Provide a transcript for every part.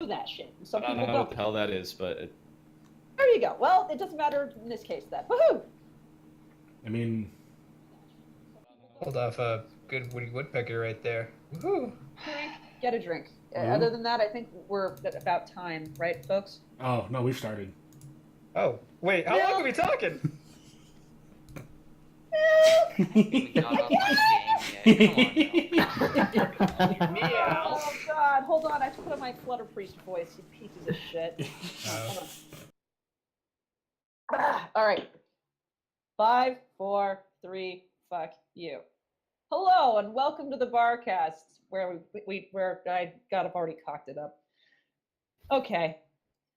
that shit. And some I don't people know what the hell that is, but... There you go. Well, it doesn't matter in this case then. Woohoo! I mean... Pulled off a good Woody Woodpecker right there. Woohoo! Get a drink. Mm-hmm. Other than that, I think we're about time, right, folks? Oh, no, we've started. Oh, wait, how long are we talking? Oh god, hold on, I have to put on my Flutter Priest voice, you pieces of shit. Alright. 5, 4, 3, fuck you. Hello, and welcome to the Barcast, where I've already cocked it up. Okay.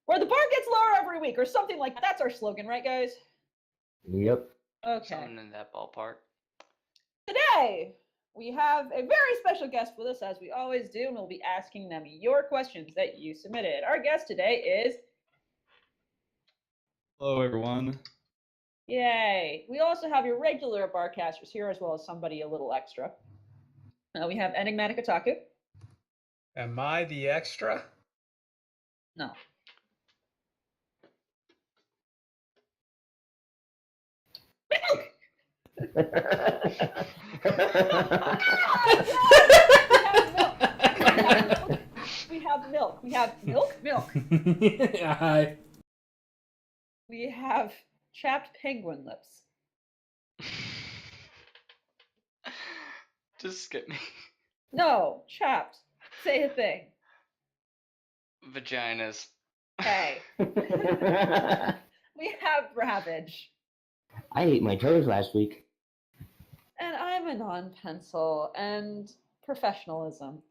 Where the bar gets lower every week, or something like that. That's our slogan, right, guys? Yep. Okay. Something in that ballpark. Today, we have a very special guest with us, as we always do, and we'll be asking them your questions that you submitted. Our guest today is... Hello, everyone. Yay. We also have your regular barcasters here, as well as somebody a little extra. We have Enigmatic Otaku. Am I the extra? No. We have milk. We have milk. Hi. We have chapped penguin lips. Just skip me. No, chapped. Say a thing. Vaginas. Hey. We have Ravage. I ate my toes last week. And I'm a non-pencil and professionalism.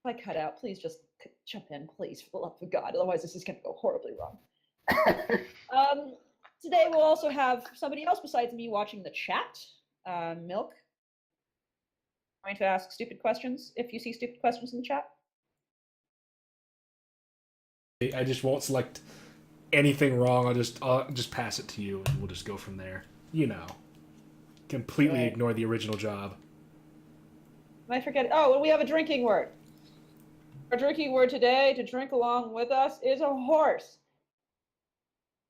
If I cut out, please just jump in, please, for the love of God. Otherwise, this is going to go horribly wrong. Today, we'll also have somebody else besides me watching the chat. Milk. I'm going to ask stupid questions if you see stupid questions in the chat. I just won't select anything wrong. I'll just pass it to you, and we'll just go from there. You know, completely Right. ignore the original job. Am I forgetting? Oh, we have a drinking word. Our drinking word today to drink along with us is a horse.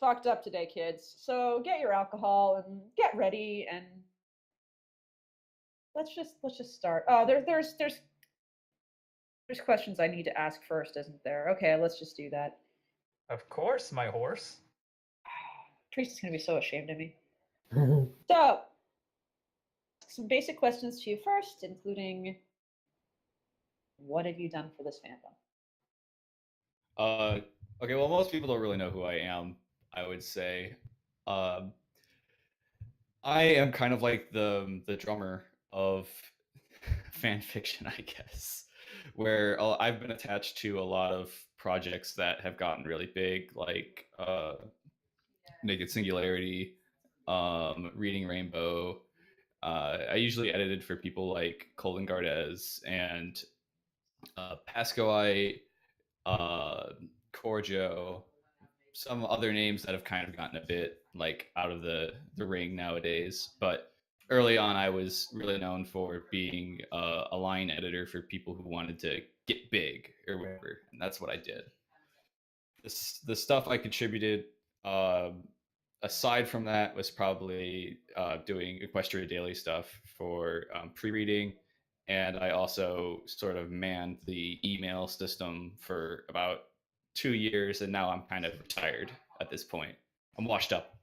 Fucked up today, kids. So get your alcohol and get ready, and let's just start. Oh, there's questions I need to ask first, isn't there? Okay, let's just do that. Of course, my horse. Teresa's gonna be so ashamed of me. So, some basic questions to you first, including what have you done for this fandom? Okay, well, most people don't really know who I am, I would say. I am kind of like the drummer of fanfiction, I guess, where I've been attached to a lot of projects that have gotten really big, like Naked Singularity, Reading Rainbow. I usually edited for people like Colin Gardez and Pascoite, Corjo, some other names that have kind of gotten a bit like out of the ring nowadays. But early on, I was really known for being a line editor for people who wanted to get big or whatever, and that's what I did. The stuff I contributed, aside from that, was probably doing Equestria Daily stuff for pre-reading, and I also sort of manned the email system for about 2 years, and now I'm kind of retired at this point. I'm washed up.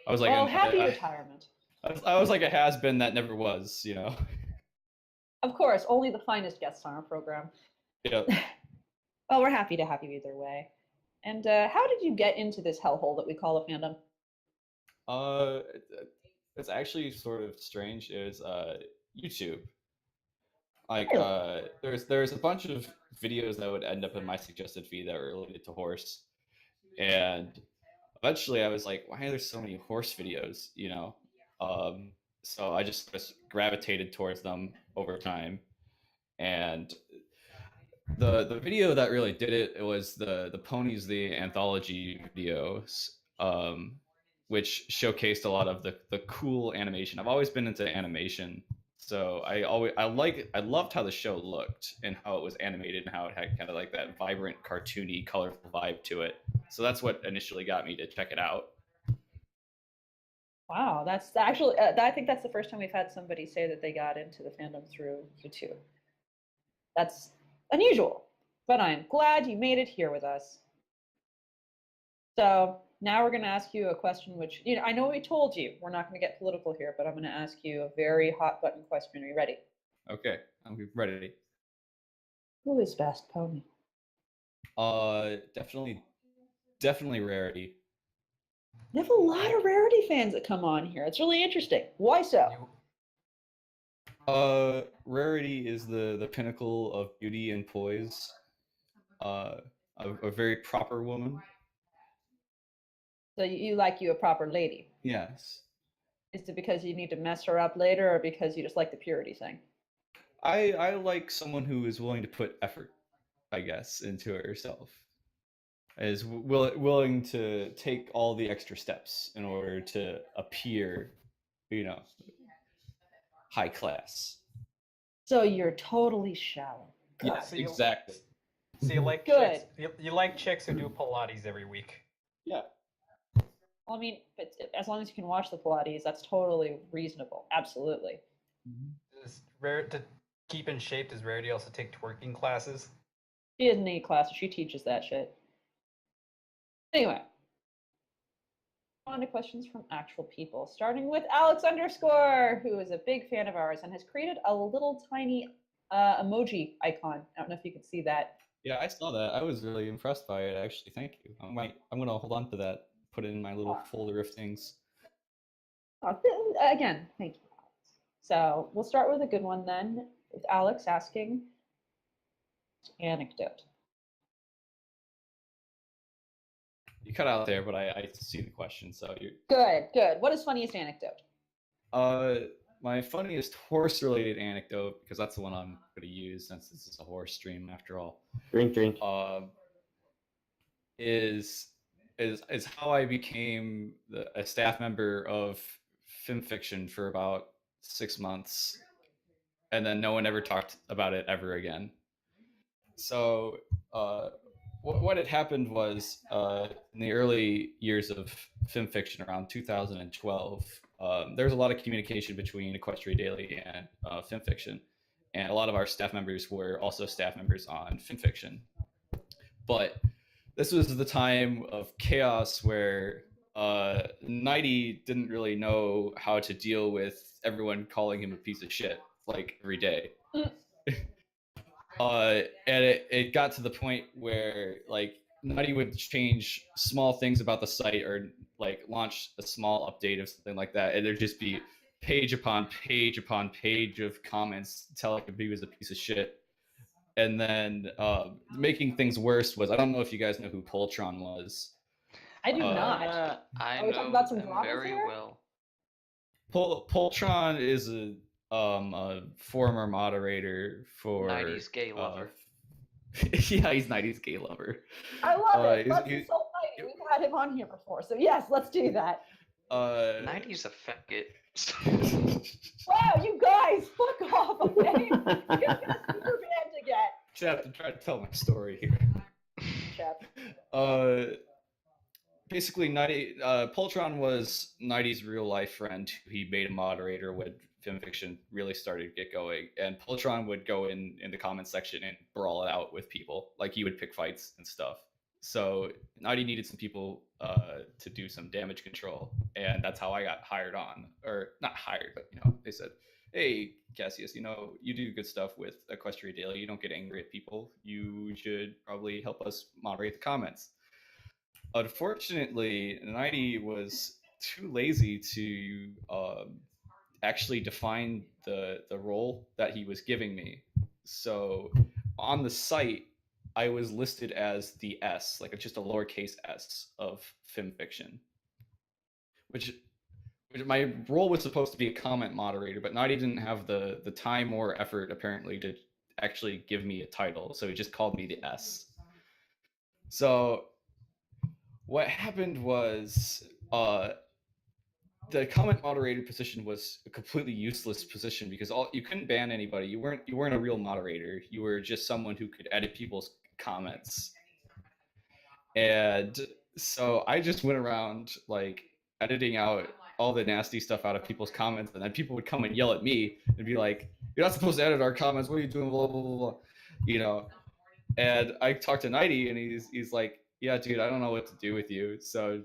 I was like, happy retirement. I was like a has-been that never was, you know. Of course, only the finest guests on our program. Yep. Well, we're happy to have you either way. And how did you get into this hellhole that we call a fandom? It's actually sort of strange. Is YouTube. Like, there's a bunch of videos that would end up in my suggested feed that were related to horse, and eventually I was like, why are there so many horse videos? You know, so I just gravitated towards them over time, and the video that really did it was the Ponies the Anthology videos, which showcased a lot of the cool animation. I've always been into animation So I loved how the show looked and how it was animated and how it had kind of like that vibrant, cartoony, colorful vibe to it. So that's what initially got me to check it out. Wow, that's actually I think that's the first time we've had somebody say that they got into the fandom through YouTube. That's unusual, but I'm glad you made it here with us. So now we're going to ask you a question, which I know we told you we're not going to get political here, but I'm going to ask you a very hot button question. Are you ready? Okay, I'm ready. Who is Best Pony? Definitely Rarity. You have a lot of Rarity fans that come on here. It's really interesting. Why so? Rarity is the pinnacle of beauty and poise. A very proper woman. So you like you a proper lady? Yes. Is it because you need to mess her up later, or because you just like the purity thing? I like someone who is willing to put effort, I guess, into it herself. Is willing to take all the extra steps in order to appear, high class. So you're totally shallow. Yes, So exactly. So you like Good. chicks? You like chicks who do Pilates every week? Yeah. Well, I mean, as long as you can watch the Pilates, that's totally reasonable. Absolutely. Is rare to keep in shape? Does Rarity also take twerking classes? She doesn't need classes. She teaches that shit. Anyway, on to questions from actual people, starting with Alex _, who is a big fan of ours and has created a little tiny emoji icon. I don't know if you can see that. Yeah, I saw that. I was really impressed by it, actually. Thank you. I'm gonna hold on to that. Put it in my little folder of things. Again, thank you, Alex. So we'll start with a good one then, with Alex asking anecdote. You cut out there, but I see the question, so you're Good. What is funniest anecdote? my funniest horse-related anecdote, because that's the one I'm going to use since this is a horse stream after all. Drink. Is how I became a staff member of Fanfiction for about 6 months, and then no one ever talked about it ever again. So what had happened was in the early years of Fanfiction, around 2012, there was a lot of communication between Equestria Daily and Fanfiction, and a lot of our staff members were also staff members on Fanfiction. But this was the time of chaos where Nighty didn't really know how to deal with everyone calling him a piece of shit like every day. And it got to the point where like Nighty would change small things about the site or like launch a small update or something like that, and there'd just be page upon page upon page of comments telling him he was a piece of shit. And then making things worse was, I don't know if you guys know who Poltron was. I do not. I Are we talking know about some them dramas very here? well. Poltron is a former moderator for 90s gay lover. Yeah, he's 90s gay lover. I love it. he's- Let's he's- insult Nighty. We've had him on here before, so yes, let's do that. 90s a faggot. Wow, you guys, fuck off, okay? You're gonna super banned again. Just have to try to tell my story here. Chap. Basically, Poltron was Nighty's real life friend who he made a moderator when Fanfiction really started to get going. And Poltron would go in the comment section and brawl it out with people. Like, he would pick fights and stuff. So Nighty needed some people to do some damage control. And that's how I got hired on. Or not hired, but, they said, hey, Cassius, you do good stuff with Equestria Daily. You don't get angry at people. You should probably help us moderate the comments. Unfortunately, Nighty was too lazy to actually define the role that he was giving me. So on the site, I was listed as the S, like just a lowercase s of Fanfiction, which my role was supposed to be a comment moderator, but Nighty didn't have the time or effort apparently to actually give me a title, so he just called me the S. So what happened was the comment moderator position was a completely useless position because you couldn't ban anybody. You weren't a real moderator. You were just someone who could edit people's comments. And so I just went around like editing out all the nasty stuff out of people's comments, and then people would come and yell at me and be like, "You're not supposed to edit our comments. What are you doing?" Blah blah blah blah. You know. And I talked to Nighty, and he's like, "Yeah, dude, I don't know what to do with you. So,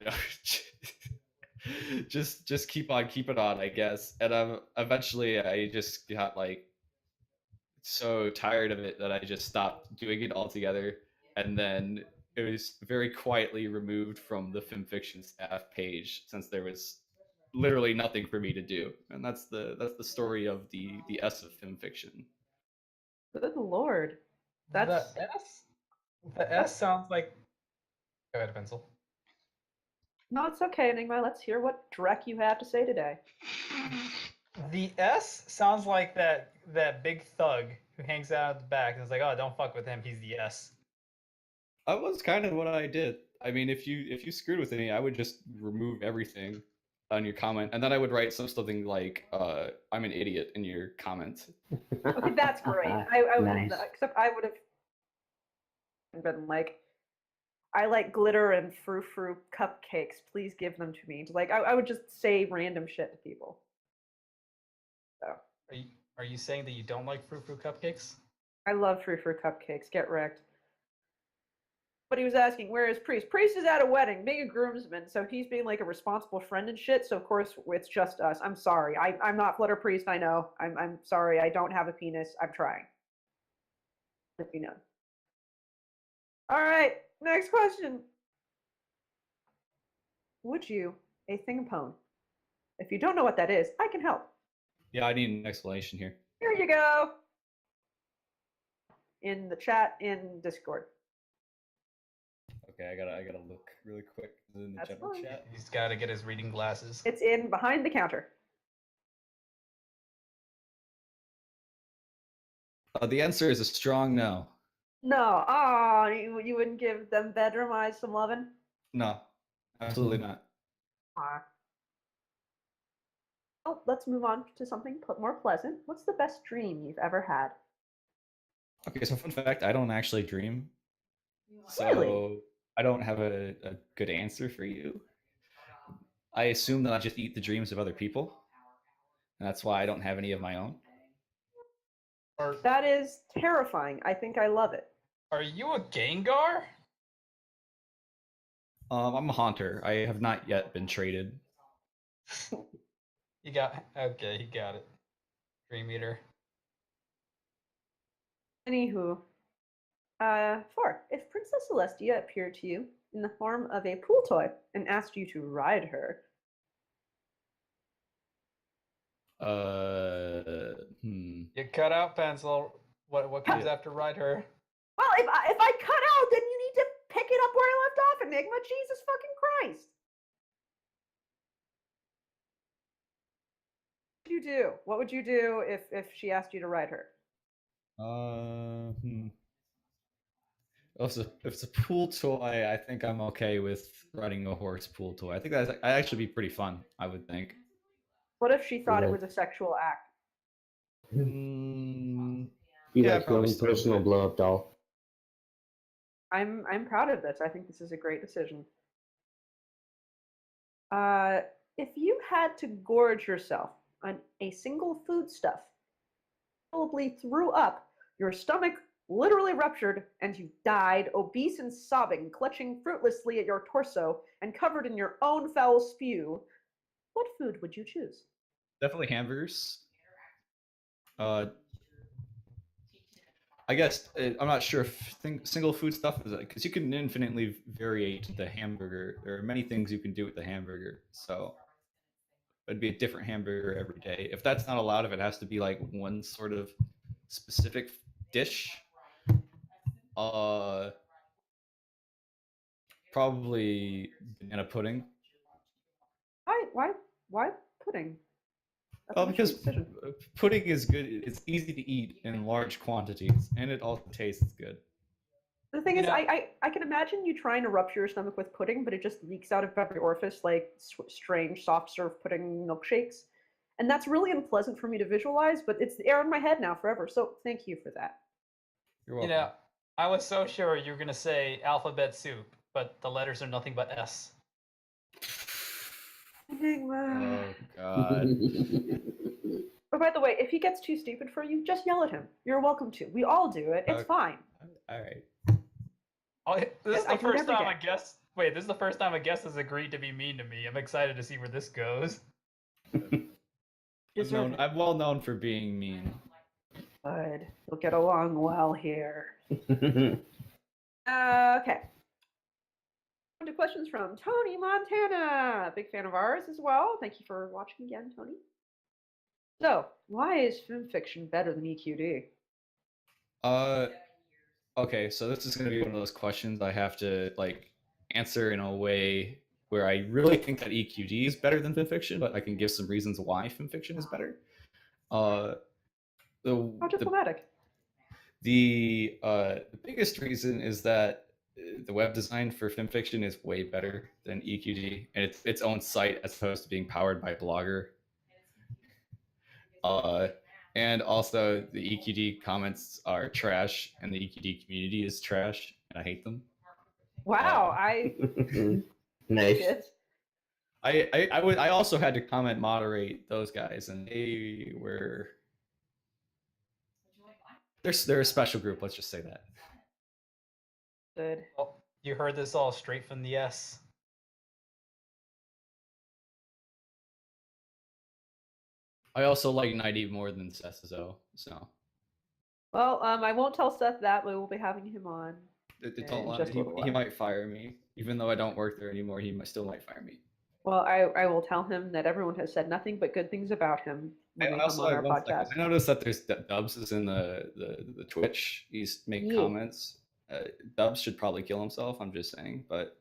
you know, just keep on keeping on, I guess." And eventually I just got like so tired of it that I just stopped doing it altogether. And then it was very quietly removed from the Fanfiction staff page since there was literally nothing for me to do. And that's the story of the S of Fanfiction. Good lord. That's The S sounds like. Go ahead, Pencil. no, it's okay, Enigma. Let's hear what dreck you have to say today. The S sounds like that big thug who hangs out at the back and is like, "Oh, don't fuck with him. He's the S." That was kind of what I did. I mean, if you screwed with me, I would just remove everything on your comment, and then I would write something like, "I'm an idiot" in your comment. Okay, that's great. I would Nice. except I would have been like, I like glitter and frou-frou cupcakes. Please give them to me. Like I would just say random shit to people. So Are you saying that you don't like frou-frou cupcakes? I love frou-frou cupcakes. Get wrecked. But he was asking, where is Priest? Priest is at a wedding, being a groomsman, so he's being like a responsible friend and shit. So of course it's just us. I'm sorry. I'm not Flutter Priest. I know. I'm sorry. I don't have a penis. I'm trying. Let me know. All right. Next question. Would you a thingpone? If you don't know what that is, I can help. Yeah, I need an explanation here. Here you go. In the chat in Discord. Okay, I gotta look really quick in the That's general fine. chat. He's got to get his reading glasses. It's in behind the counter. The answer is a strong no. No. You wouldn't give them bedroom eyes some lovin'? No, absolutely not. Aw. Oh, let's move on to something more pleasant. What's the best dream you've ever had? Okay, so fun fact, I don't actually dream. So Really? I don't have a good answer for you. I assume that I just eat the dreams of other people. And that's why I don't have any of my own. That is terrifying. I think I love it. Are you a Gengar? I'm a haunter. I have not yet been traded. He got it. Dream Eater. Anywho, 4. If Princess Celestia appeared to you in the form of a pool toy and asked you to ride her, You cut out, Pencil. What comes after ride her? well, if I cut out, then you need to pick it up where I left off, Enigma. Jesus fucking Christ! What would you do? What would you do if she asked you to ride her? Oh, so if it's a pool toy, I think I'm okay with riding a horse pool toy. I think that'd actually be pretty fun, I would think. What if she thought it Yeah. was a sexual act? Mm, Be Yeah, like your probably own still personal good. blow up doll. I'm proud of this. I think this is a great decision. If you had to gorge yourself on a single foodstuff, probably threw up, your stomach literally ruptured, and you died, obese and sobbing, clutching fruitlessly at your torso, and covered in your own foul spew, what food would you choose? Definitely hamburgers. I guess I'm not sure if single food stuff is because you can infinitely variate the hamburger. There are many things you can do with the hamburger, so it'd be a different hamburger every day. If that's not allowed, if it has to be like one sort of specific dish, probably banana pudding. Why pudding? That's Oh, an because interesting decision. pudding is good. It's easy to eat in large quantities, and it also tastes good. The thing You is, know- I can imagine you trying to rupture your stomach with pudding, but it just leaks out of every orifice like strange soft serve pudding milkshakes. And that's really unpleasant for me to visualize, but it's the air in my head now forever. So thank you for that. You're You welcome. know, I was so sure you were gonna say alphabet soup, but the letters are nothing but S. Enigma. Oh God. But by the way, if he gets too stupid for you, just yell at him. You're welcome to. We all do it. It's Okay. fine. All right. Oh, this is I the do it first every time day. a guest. Wait, this is the first time a guest has agreed to be mean to me. I'm excited to see where this goes. Deserve it. I'm well known for being mean. Good. We'll get along well here. Okay. On to questions from Tony Montana. Big fan of ours as well. Thank you for watching again, Tony. So, why is fanfiction better than EQD? Okay, so this is gonna be one of those questions I have to like answer in a way where I really think that EQD is better than fanfiction, but I can give some reasons why fanfiction is better. How diplomatic. The biggest reason is that the web design for fanfiction is way better than EQD, and it's its own site as opposed to being powered by Blogger. And also the EQD comments are trash, and the EQD community is trash, and I hate them. Wow, I Nice. did. I also had to comment moderate those guys, and they're a special group. Let's just say that. Good. Well, you heard this all straight from the S. I also like 90 more than SSO, so Well, I won't tell Seth that, but we'll be having him on. he might fire me, even though I don't work there anymore. Still might fire me. Well, I will tell him that everyone has said nothing but good things about him when we come on our podcast. I noticed that there's Dubs is in the Twitch. He's making comments. Dubs should probably kill himself. I'm just saying, but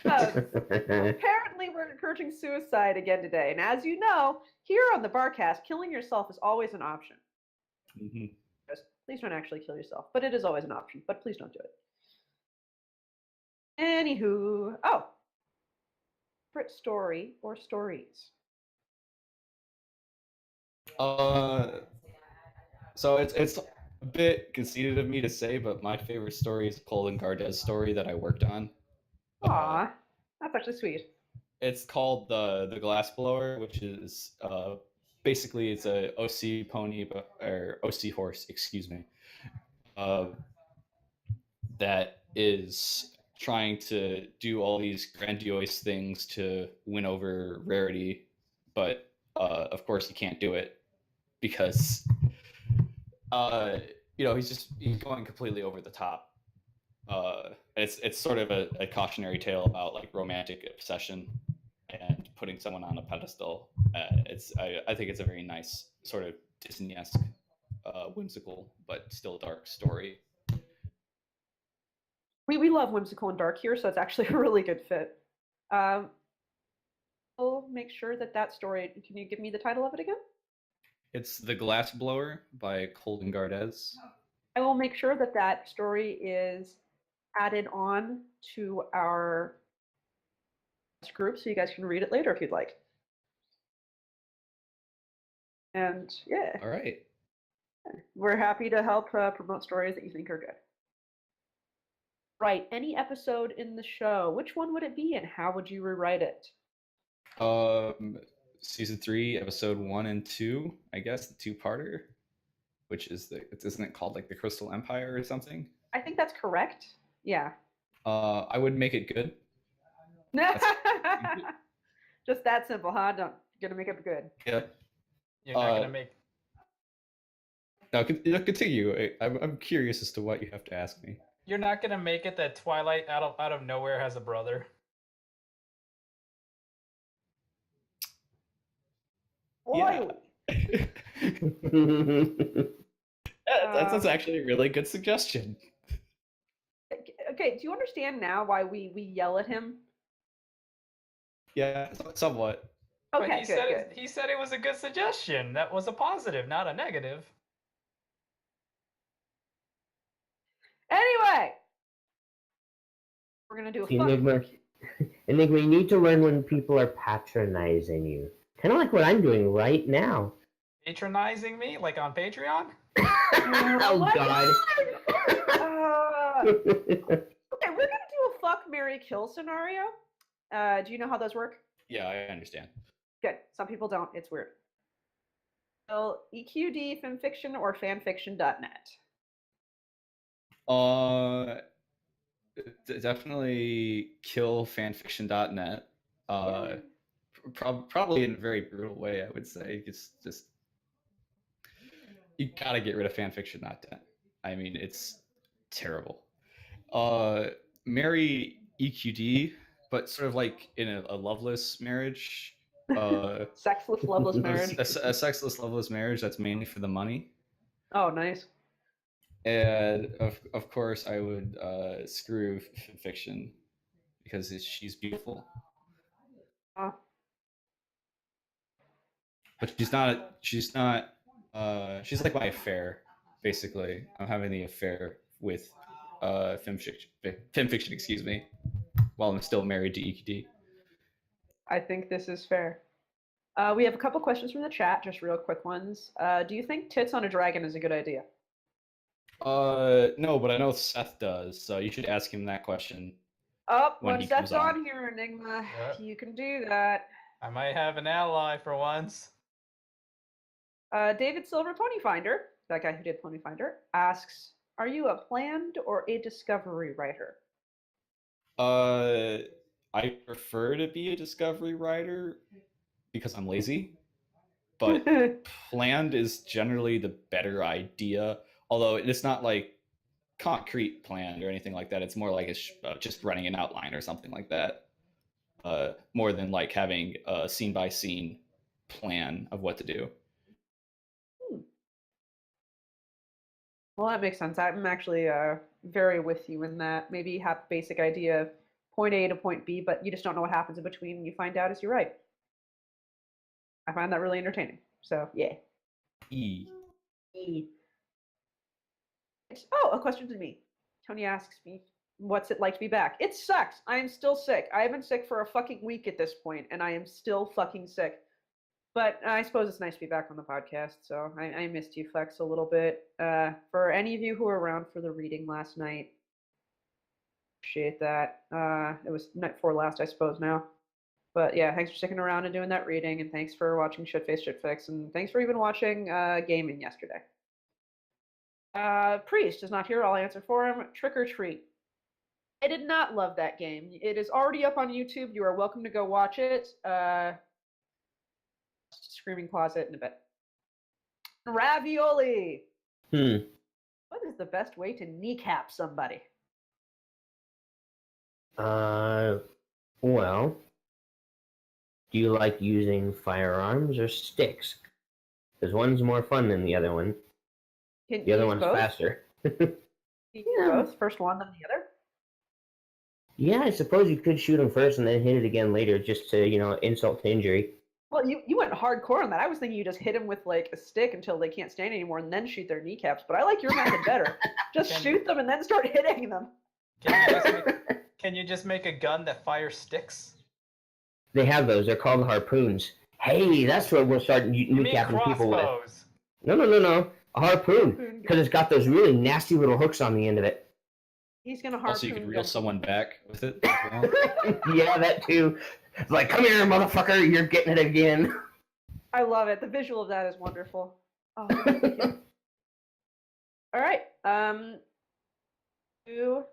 Apparently, we're encouraging suicide again today. And as you know, here on the Barcast, killing yourself is always an option. Mhm. Just please don't actually kill yourself, but it is always an option. But please don't do it. Anywho, favorite story or stories? So it's a bit conceited of me to say, but my favorite story is Colin Gardez's story that I worked on. Aw, that's actually sweet. It's called the Glass Blower, which is basically it's a OC pony or OC horse, excuse me, that is trying to do all these grandiose things to win over Rarity, but of course he can't do it because he's going completely over the top. It's sort of a cautionary tale about like romantic obsession and putting someone on a pedestal. I think it's a very nice sort of Disney-esque, whimsical but still dark story. We love whimsical and dark here, so it's actually a really good fit. We'll make sure that story. Can you give me the title of it again? It's The Glass Blower by Colin Gardez. I will make sure that story is added on to our group so you guys can read it later if you'd like. And yeah. All right. We're happy to help promote stories that you think are good. Right, any episode in the show, which one would it be and how would you rewrite it? Season 3, episode 1 and 2, I guess, the two-parter, which is isn't it called like the Crystal Empire or something? I think that's correct. Yeah. I would make it good. Just that simple, huh? You're gonna make it good. Yeah. You're not gonna make. No, continue. I'm curious as to what you have to ask me. You're not gonna make it that Twilight out of nowhere has a brother. Yeah. Oily. That's actually a really good suggestion. Okay, do you understand now why we yell at him? Yeah, somewhat. Okay, But good. he said it was a good suggestion. That was a positive, not a negative. Anyway, We're gonna do a Enigma, Enigma, you need to learn when people are patronizing you. Kind of like what I'm doing right now. Patronizing me, like on Patreon? Oh my God. Okay, we're gonna do a fuck, marry, kill scenario. Do you know how those work? Yeah, I understand. Good. Some people don't. It's weird. So, EQD, Fanfiction, or fanfiction.net? Definitely kill fanfiction.net. Probably in a very brutal way, I would say. It's just you gotta get rid of fanfiction.net. I mean, it's terrible. Marry EQD, but sort of like in a loveless marriage. Sexless, loveless marriage. A sexless, loveless marriage that's mainly for the money. Oh, nice. And of course, I would screw Fanfiction because she's beautiful. But she's not. She's like my affair, basically. I'm having the affair with Fanfiction, excuse me, while I'm still married to EQD. I think this is fair. We have a couple questions from the chat, just real quick ones. Do you think tits on a dragon is a good idea? No, but I know Seth does, so you should ask him that question. Oh, when when he Seth's comes on. on here, Enigma, Yep. you can do that. I might have an ally for once. David Silver Pony Finder, that guy who did Pony Finder, asks, are you a planned or a discovery writer? I prefer to be a discovery writer because I'm lazy, but planned is generally the better idea. Although it's not like concrete planned or anything like that. It's more like just running an outline or something like that. More than like having a scene by scene plan of what to do. Well, that makes sense. I'm actually very with you in that. Maybe you have a basic idea of point A to point B, but you just don't know what happens in between, and you find out as you write. I find that really entertaining. So, yeah. E. Oh, a question to me. Tony asks me, what's it like to be back? It sucks. I am still sick. I have been sick for a fucking week at this point, and I am still fucking sick. But I suppose it's nice to be back on the podcast, so I missed you, Flex, a little bit. For any of you who were around for the reading last night, appreciate that. It was night before last, I suppose, now. But yeah, thanks for sticking around and doing that reading, and thanks for watching Shitface Shitfix, and thanks for even watching gaming yesterday. Priest is not here. I'll answer for him. Trick or Treat. I did not love that game. It is already up on YouTube. You are welcome to go watch it. Screaming Closet in a bit. Ravioli. What is the best way to kneecap somebody? Well, do you like using firearms or sticks? Because one's more fun than the other one. Can The other you one's both? faster. You Yeah. both? First one, then the other? Yeah, I suppose you could shoot him first and then hit it again later just to, insult to injury. Well, you went hardcore on that. I was thinking you just hit them with like a stick until they can't stand anymore and then shoot their kneecaps. But I like your method better. Just shoot them and then start hitting them. Can you just make a gun that fires sticks? They have those. They're called harpoons. Hey, that's what we'll start You mean kneecapping people with. crossbows? No. A harpoon. Because it's got those really nasty little hooks on the end of it. He's gonna harpoon. Also, you could reel someone back with it. Yeah, that too. It's like, come here, motherfucker, you're getting it again. I love it. The visual of that is wonderful. Oh, thank you. All right. Tumor.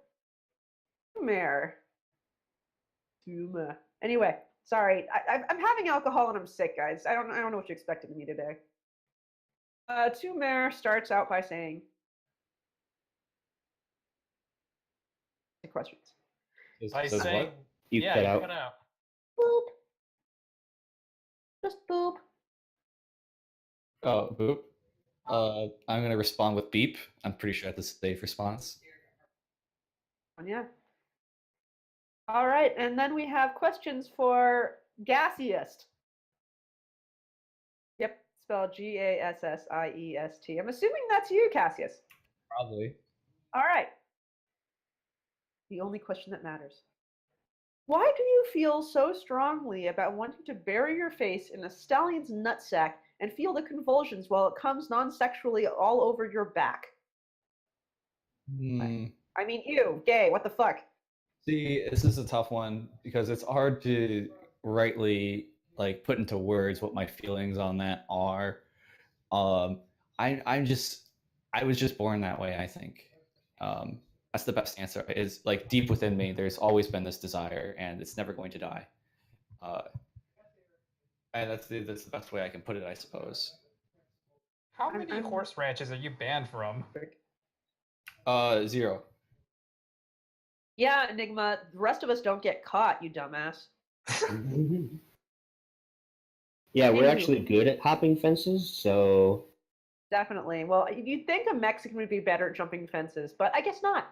Anyway, sorry. I'm having alcohol and I'm sick, guys. I don't know what you expected of me today. Tumor starts out by saying the questions. By Says saying, what? You yeah, cut you out. cut out. Boop. Just boop. Oh, boop. I'm gonna respond with beep. I'm pretty sure that's a safe response. Yeah. All right, and then we have questions for Cassius. Yep, spelled Gassiest. I'm assuming that's you, Cassius. Probably. All right. The only question that matters. Why do you feel so strongly about wanting to bury your face in a stallion's nutsack and feel the convulsions while it comes non-sexually all over your back? Hmm. I mean, ew, gay, what the fuck? See, this is a tough one because it's hard to rightly like put into words what my feelings on that are. Um, I'm just I was just born that way. I think that's the best answer. Is like deep within me, there's always been this desire, and it's never going to die. Uh, and that's the best way I can put it, I suppose. How many horse ranches are you banned from? 0. Yeah, Enigma, the rest of us don't get caught, you dumbass. Yeah, we're Anywho. actually good at hopping fences, so Definitely. Well, you'd think a Mexican would be better at jumping fences, but I guess not.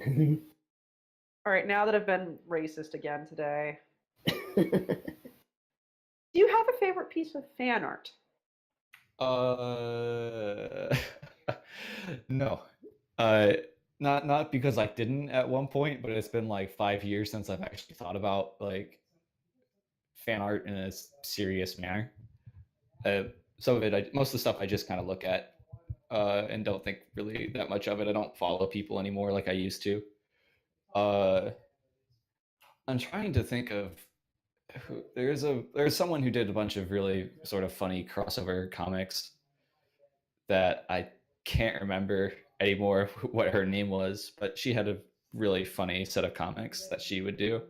All right, now that I've been racist again today, do you have a favorite piece of fan art? No. Not because I didn't at one point, but it's been like 5 years since I've actually thought about like fan art in a serious manner. Some of it, most of the stuff I just kind of look at and don't think really that much of it. I don't follow people anymore like I used to. I'm trying to think of there's someone who did a bunch of really sort of funny crossover comics that I can't remember anymore what her name was, but she had a really funny set of comics that she would do.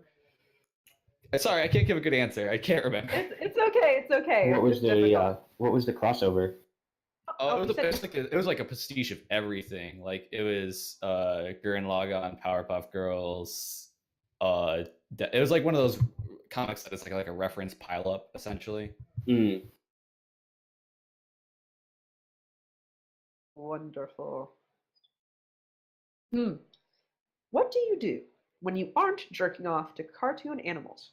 Sorry, I can't give a good answer. I can't remember. It's okay. It's okay. what was It's difficult. the crossover? Oh, it was like a pastiche of everything. Like it was Gurren Lagann, Powerpuff Girls. It was like one of those comics that is like a reference pile up essentially. Mm. Wonderful. What do you do when you aren't jerking off to cartoon animals?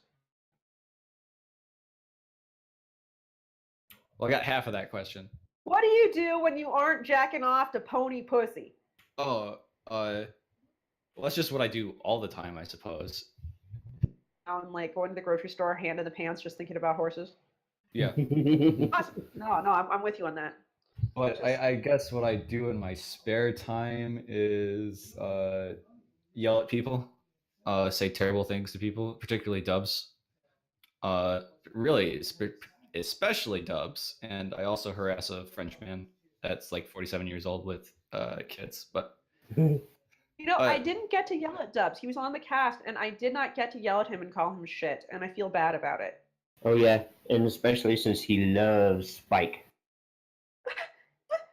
Well, I got half of that question. What do you do when you aren't jacking off to pony pussy? Oh, well, that's just what I do all the time, I suppose. I'm like going to the grocery store, hand in the pants, just thinking about horses. Yeah. Awesome. No, I'm with you on that. But I guess what I do in my spare time is yell at people, say terrible things to people, particularly dubs. Really, especially dubs. And I also harass a Frenchman that's like 47 years old with kids. But You know, I didn't get to yell at Dubs. He was on the cast, and I did not get to yell at him and call him shit, and I feel bad about it. Oh yeah, and especially since he loves Spike.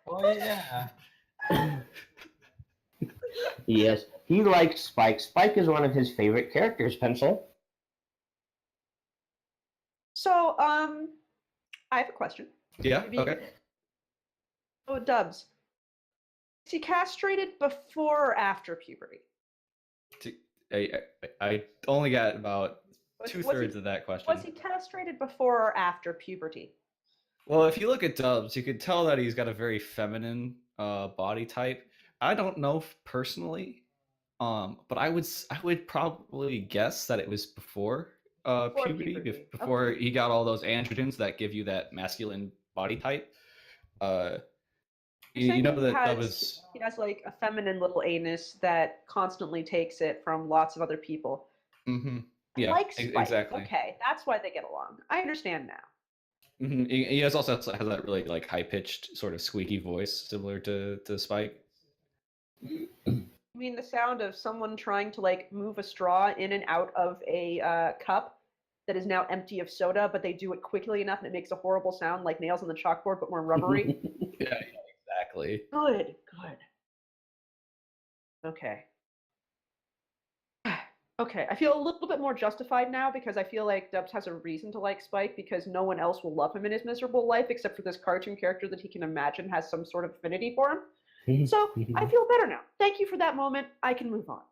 Oh yeah. Yes, he likes Spike. Spike is one of his favorite characters, Pencil. So, I have a question. yeah, Maybe- okay. Oh, Dubs. Is he castrated before or after puberty? I only got about Was- 2/3 was he- of that question. Was he castrated before or after puberty? Well, if you look at Dubs, you could tell that he's got a very feminine body type. I don't know personally, but I would probably guess that it was before Before puberty, puberty. before Okay. he got all those androgens that give you that masculine body type. You're saying You know that that was he has like a feminine little anus that constantly takes it from lots of other people. yeah, Like Spike. exactly. Okay, that's why they get along. I understand now. He also has that really like high pitched sort of squeaky voice, similar to Spike. You mean the sound of someone trying to like move a straw in and out of a cup that is now empty of soda, but they do it quickly enough and it makes a horrible sound like nails on the chalkboard, but more rubbery? Yeah, exactly. Good. Okay. Okay, I feel a little bit more justified now because I feel like Dubs has a reason to like Spike because no one else will love him in his miserable life except for this cartoon character that he can imagine has some sort of affinity for him. So I feel better now. Thank you for that moment. I can move on.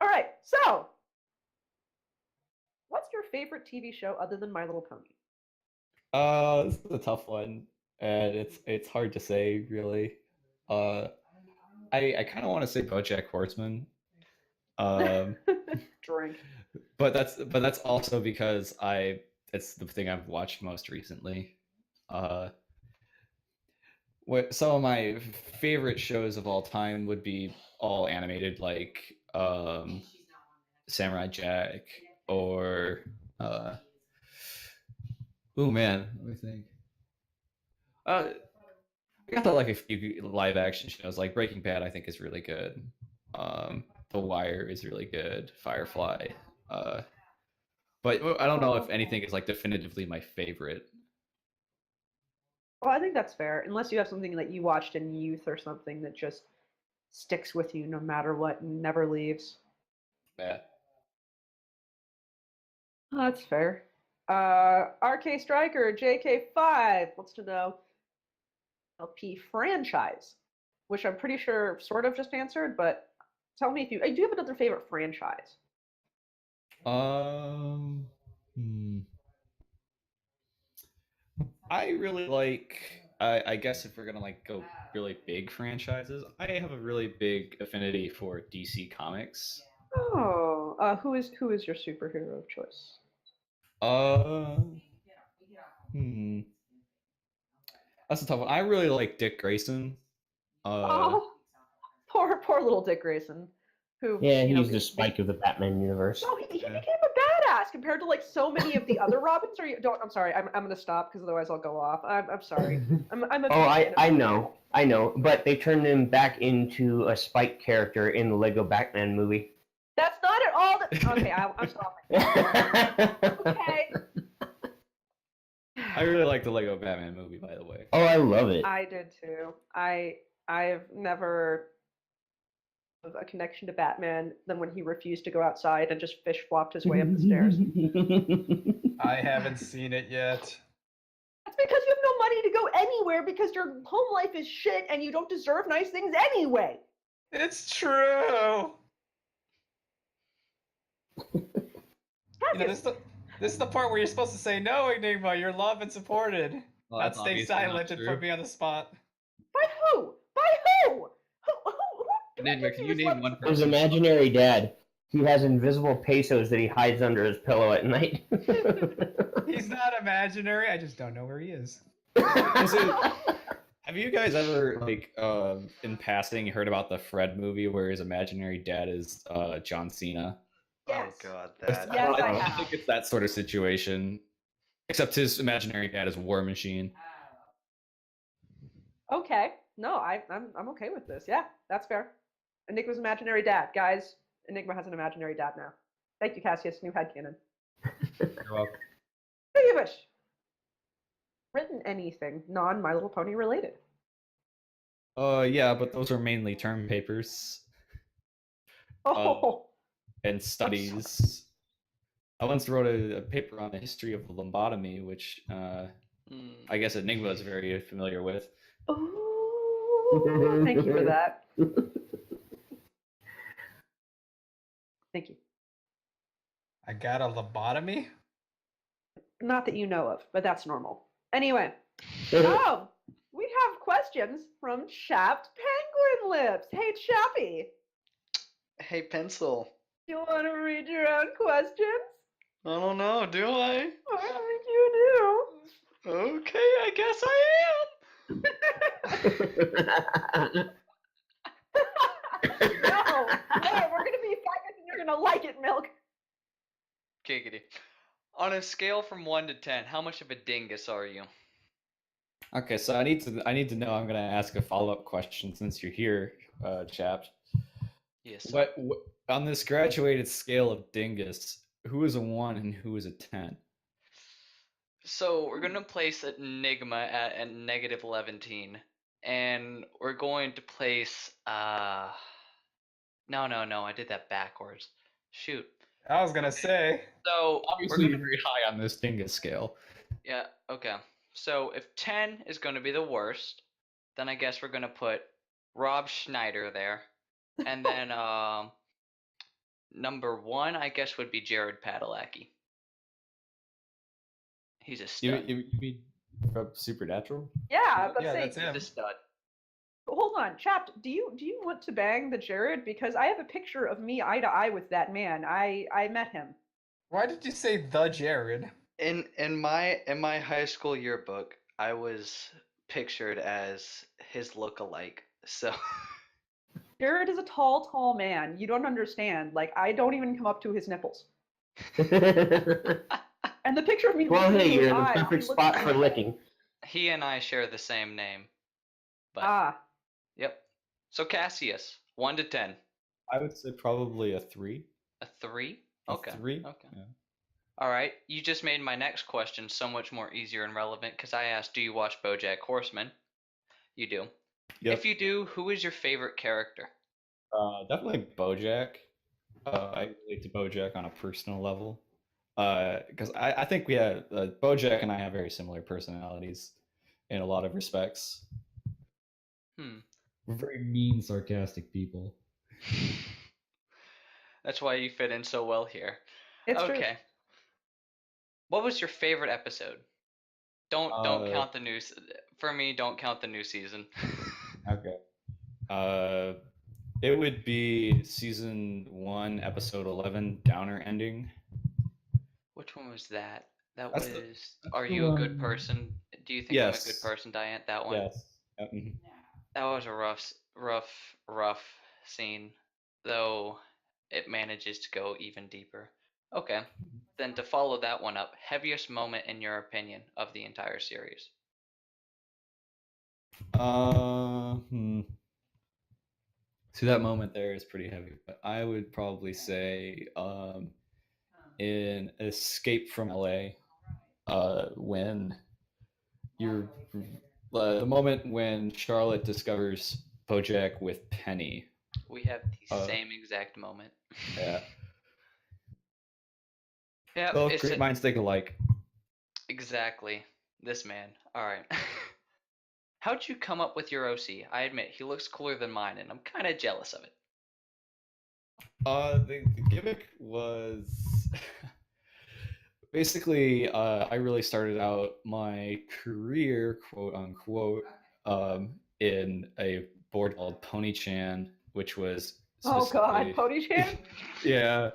All right, so what's your favorite TV show other than My Little Pony? This is a tough one, and it's hard to say really. I kind of want to say Bojack Horseman. Um, Drink. but that's also because it's the thing I've watched most recently. What some of my favorite shows of all time would be all animated, like Samurai Jack or oh man, let me think. I got like a few live action shows, like Breaking Bad. I think is really good. The Wire is really good. Firefly. But I don't know if anything is like definitively my favorite. Well, I think that's fair, unless you have something that you watched in youth or something that just sticks with you no matter what and never leaves. Yeah. Oh, that's fair. RK Striker, JK5 wants to know LP franchise, which I'm pretty sure sort of just answered, but tell me if you... do you have another favorite franchise? I really like. I guess if we're gonna like go really big franchises, I have a really big affinity for DC Comics. Oh, who is your superhero of choice? Hmm. That's a tough one. I really like Dick Grayson. Oh, poor little Dick Grayson, who Yeah, you know, he's the Spike of the Batman universe. No, he became a badass compared to like so many of the other Robins. Or you don't? I'm sorry. I'm gonna stop because otherwise I'll go off. I'm sorry. I'm a Oh, I know, but they turned him back into a Spike character in the Lego Batman movie. That's not at all. Okay, I'm stopping. Okay. I really like the Lego Batman movie, by the way. Oh, I love it. I did too. I've never have a connection to Batman than when he refused to go outside and just fish flopped his way up the stairs. I haven't seen it yet. That's because you have no money to go anywhere because your home life is shit and you don't deserve nice things anyway. It's true. You know, this is the part where you're supposed to say, no, Enigma, you're loved and supported. Well, Not that's stay obviously silent not and true. put me on the spot. By who? By who? Who Enigma, can you name one His person? imaginary dad. He has invisible pesos that he hides under his pillow at night. He's not imaginary. I just don't know where he is. Have you guys ever, like, in passing, heard about the Fred movie where his imaginary dad is John Cena? Yes. Oh god, that. Yes, I I have. think it's that sort of situation, except his imaginary dad is War Machine. Okay. No, I'm okay with this. Yeah, that's fair. Enigma's imaginary dad. Guys, Enigma has an imaginary dad now. Thank you, Cassius. New headcanon. You're welcome. Speaking of which, written anything non-My Little Pony related? Yeah, but those are mainly term papers Oh, and studies. I once wrote a paper on the history of lobotomy, which I guess Enigma is very familiar with. oh, thank you for that. Thank you. I got a lobotomy? Not that you know of, but that's normal. Anyway, oh, we have questions from Chapped Penguin Lips. Hey, Chappy, Hey, Pencil. you want to read your own questions? I don't know, do I? I think you Okay, I guess I am. do. No, we're gonna be faggots and you're gonna like it, Milk. Giggity. On a scale from 1 to 10, how much of a dingus are you? Okay, so I need to know. I'm gonna ask a follow-up question since you're here, Chapped. Yes. What on this graduated scale of dingus? Who is a 1 and who is a 10? So we're gonna place Enigma at a negative 11, and we're going to place no, I did that backwards. Shoot. I was gonna say. So Obviously, you're very high on this dingus scale. yeah, okay. So if 10 is gonna be the worst, then I guess we're gonna put Rob Schneider there, and then number 1 I guess would be Jared Padalecki. He's a stud. You mean from Supernatural? Yeah, but Yeah, say, that's him. He's a stud. Hold on, Chapped. Do you want to bang the Jared? Because I have a picture of me eye to eye with that man. I met him. Why did you say the Jared? In my high school yearbook, I was pictured as his look-alike. So Jared is a tall man. You don't understand. Like, I don't even come up to his nipples. And the picture of me. Well, looking hey, into his you're in the eyes, he perfect looks spot like- for licking. he and I share the same name. But yep. So Cassius, 1 to 10. I would say probably a 3. A 3? A Okay. 3? Okay. Yeah. All right. You just made my next question so much more easier and relevant because I asked, do you watch Bojack Horseman? You do. Yep. If you do, who is your favorite character? Definitely Bojack. I relate to Bojack on a personal level. Because I think we have Bojack and I have very similar personalities in a lot of respects. We're very mean, sarcastic people. That's why you fit in so well here. It's true. Okay. What was your favorite episode? Don't count the new. For me, don't count the new season. Okay. It would be season 1, episode 11, Downer Ending. Which one was that? That That's was. the- Are the you a good one- person? Do you think I'm a good Yes. person, Diane? That one. Yes. Mhm. That was a rough scene, though it manages to go even deeper. Okay, then to follow that one up, heaviest moment in your opinion of the entire series? See, that moment there is pretty heavy, but I would probably say in Escape from LA, when you're the moment when Charlotte discovers Bojack with Penny. We have the same exact moment. Yeah. Yeah, Both it's great minds think alike. exactly. This man. All right. How'd you come up with your OC? I admit he looks cooler than mine, and I'm kind of jealous of it. The gimmick was basically I really started out my career, quote unquote, in a board called Pony-chan, which was Oh God, specifically- Pony-chan? yeah,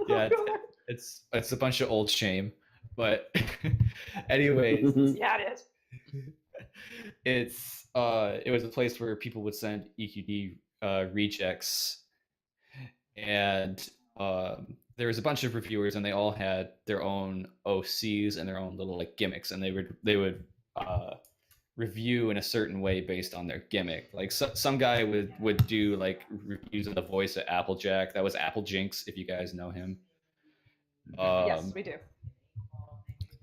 yeah, Oh, God. it's a bunch of old shame, but anyways, Yeah, it is. it was a place where people would send EQD rejects, and there was a bunch of reviewers, and they all had their own OCs and their own little like gimmicks, and they would review in a certain way based on their gimmick. Like some guy would do like reviews of the voice of Applejack. That was Apple Jinx, if you guys know him. Yes, we do.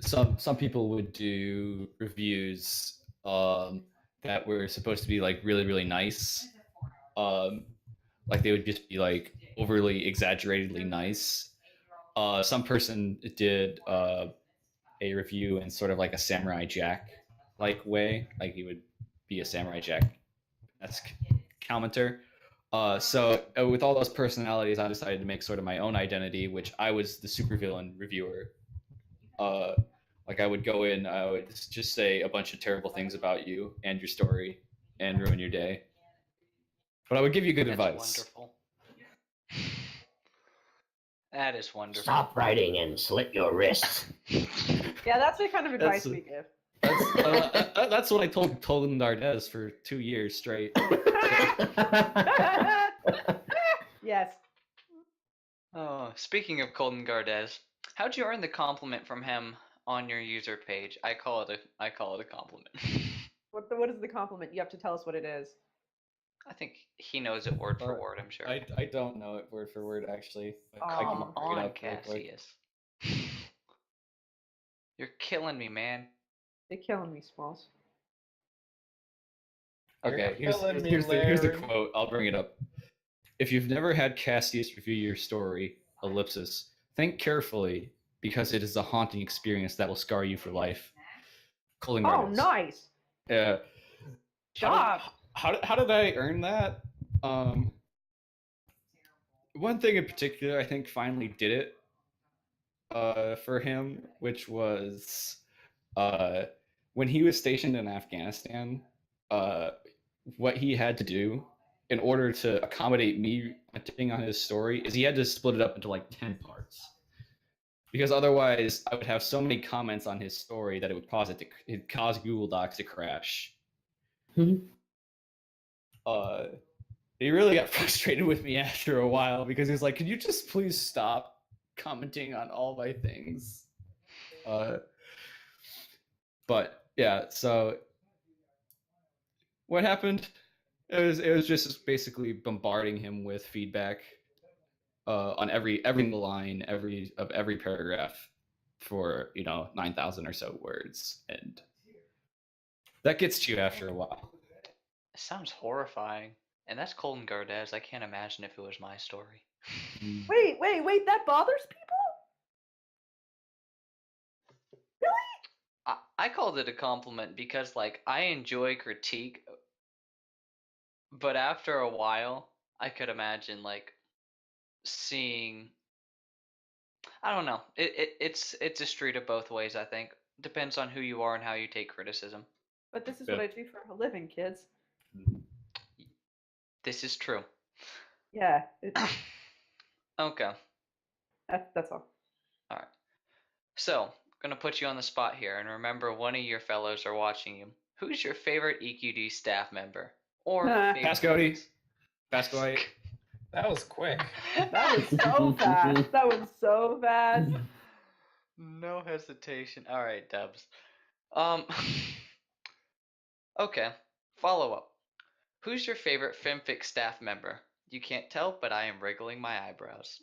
Some people would do reviews that were supposed to be like really nice. Like they would just be like overly exaggeratedly nice. Some person did a review in sort of like a Samurai Jack like way, like he would be a Samurai Jack-esque commenter. So with all those personalities, I decided to make sort of my own identity, which I was the supervillain reviewer. Like I would go in, I would just say a bunch of terrible things about you and your story and ruin your day. But I would give you good That's advice. wonderful. That is wonderful. Stop writing and slit your wrists. Yeah, that's the kind of advice That's- we give. That's what I told Colin Dardez for 2 years straight. Yes. Oh, speaking of Colton Gardez, how'd you earn the compliment from him on your user page? I call it a compliment. What is the compliment? You have to tell us what it is. I think he knows it word for word, I'm sure. I don't know it word for word actually. But I can Come bring it on, up real quick. Cassius. You're killing me, man. You're killing me, Smalls. Okay, You're killing me, here's the Larry. quote. I'll bring it up. If you've never had Cassius review your story, ellipsis, think carefully because it is a haunting experience that will scar you for life. Colin Oh, Gardez. nice. Yeah. Job. How did I earn that? One thing in particular, I think, finally did it for him, which was when he was stationed in Afghanistan. what he had to do in order to accommodate me commenting on his story is he had to split it up into like 10 parts. Because otherwise, I would have so many comments on his story that it'd cause Google Docs to crash. He really got frustrated with me after a while because he was like, "Could you just please stop commenting on all my things?" But yeah, so what happened? It was just basically bombarding him with feedback on every line, every paragraph for 9,000 or so words, and that gets to you after a while. It sounds horrifying. And that's Colton Gardez. I can't imagine if it was my story. Wait, that bothers people? I called it a compliment because, like, I enjoy critique, but after a while, I could imagine, like, seeing. I don't know. It's a street of both ways, I think. Depends on who you are and how you take criticism. But this is what I do for a living, kids. This is true. Yeah. Okay. That's all. All right. So, gonna put you on the spot here, and remember, one of your fellows are watching you. Who's your favorite EQD staff member? Or Pass Cody. Pass Cody. That was quick. That was so fast. That was so fast. No hesitation. All right, Dubs. Okay. Follow up. Who's your favorite Fanfic staff member? You can't tell, but I am wriggling my eyebrows.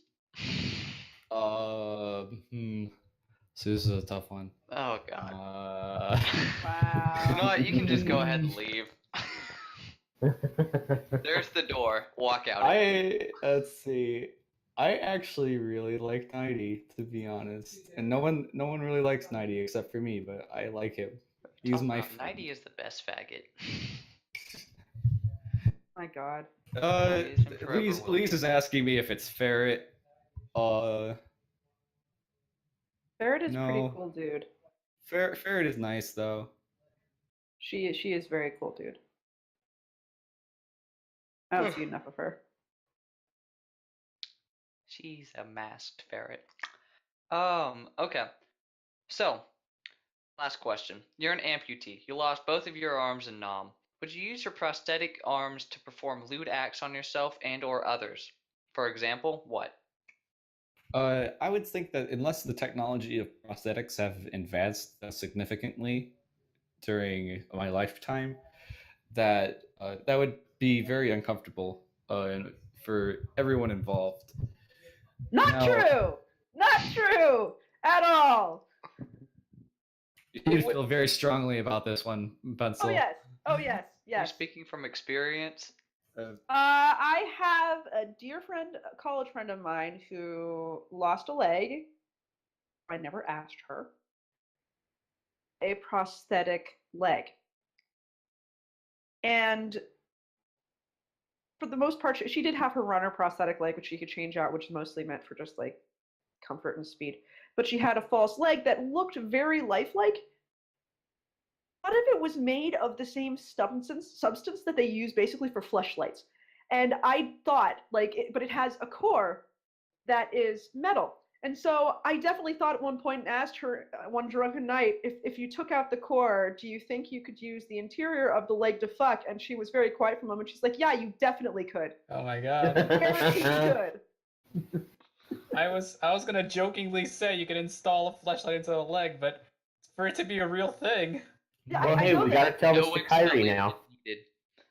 So this is a tough one. Oh God. Wow. You know what? You can just go ahead and leave. There's the door. Walk out. Let's see. I actually really like 90, to be honest, and no one really likes 90 except for me, but I like him. He's my friend. 90 is the best faggot. My God. Lise is asking me if it's Ferret. Ferret is No. pretty cool, dude. Ferret is nice though. She is very cool, dude. I don't see enough of her. She's a masked ferret. Okay. So, last question. You're an amputee. You lost both of your arms in Nom. Would you use your prosthetic arms to perform lewd acts on yourself and or others? For example, what? I would think that unless the technology of prosthetics have advanced significantly during my lifetime, that would be very uncomfortable for everyone involved. Not true! Not true! At all! You feel very strongly about this one, Pencil. Oh yes. You're speaking from experience? I have a dear friend, a college friend of mine, who lost a leg. I never asked her. A prosthetic leg. And for the most part, she did have her runner prosthetic leg, which she could change out, which is mostly meant for just like comfort and speed. But she had a false leg that looked very lifelike. A lot of it was made of the same substance that they use basically for fleshlights. And I thought, but it has a core that is metal. And so I definitely thought at one point and asked her one drunken night, if you took out the core, do you think you could use the interior of the leg to fuck? And she was very quiet for a moment. She's like, yeah, you definitely could. Oh my God. Good. I was gonna jokingly say you could install a fleshlight into the leg, but for it to be a real thing. Yeah, Well, hey, we gotta tell this to Kyrie now.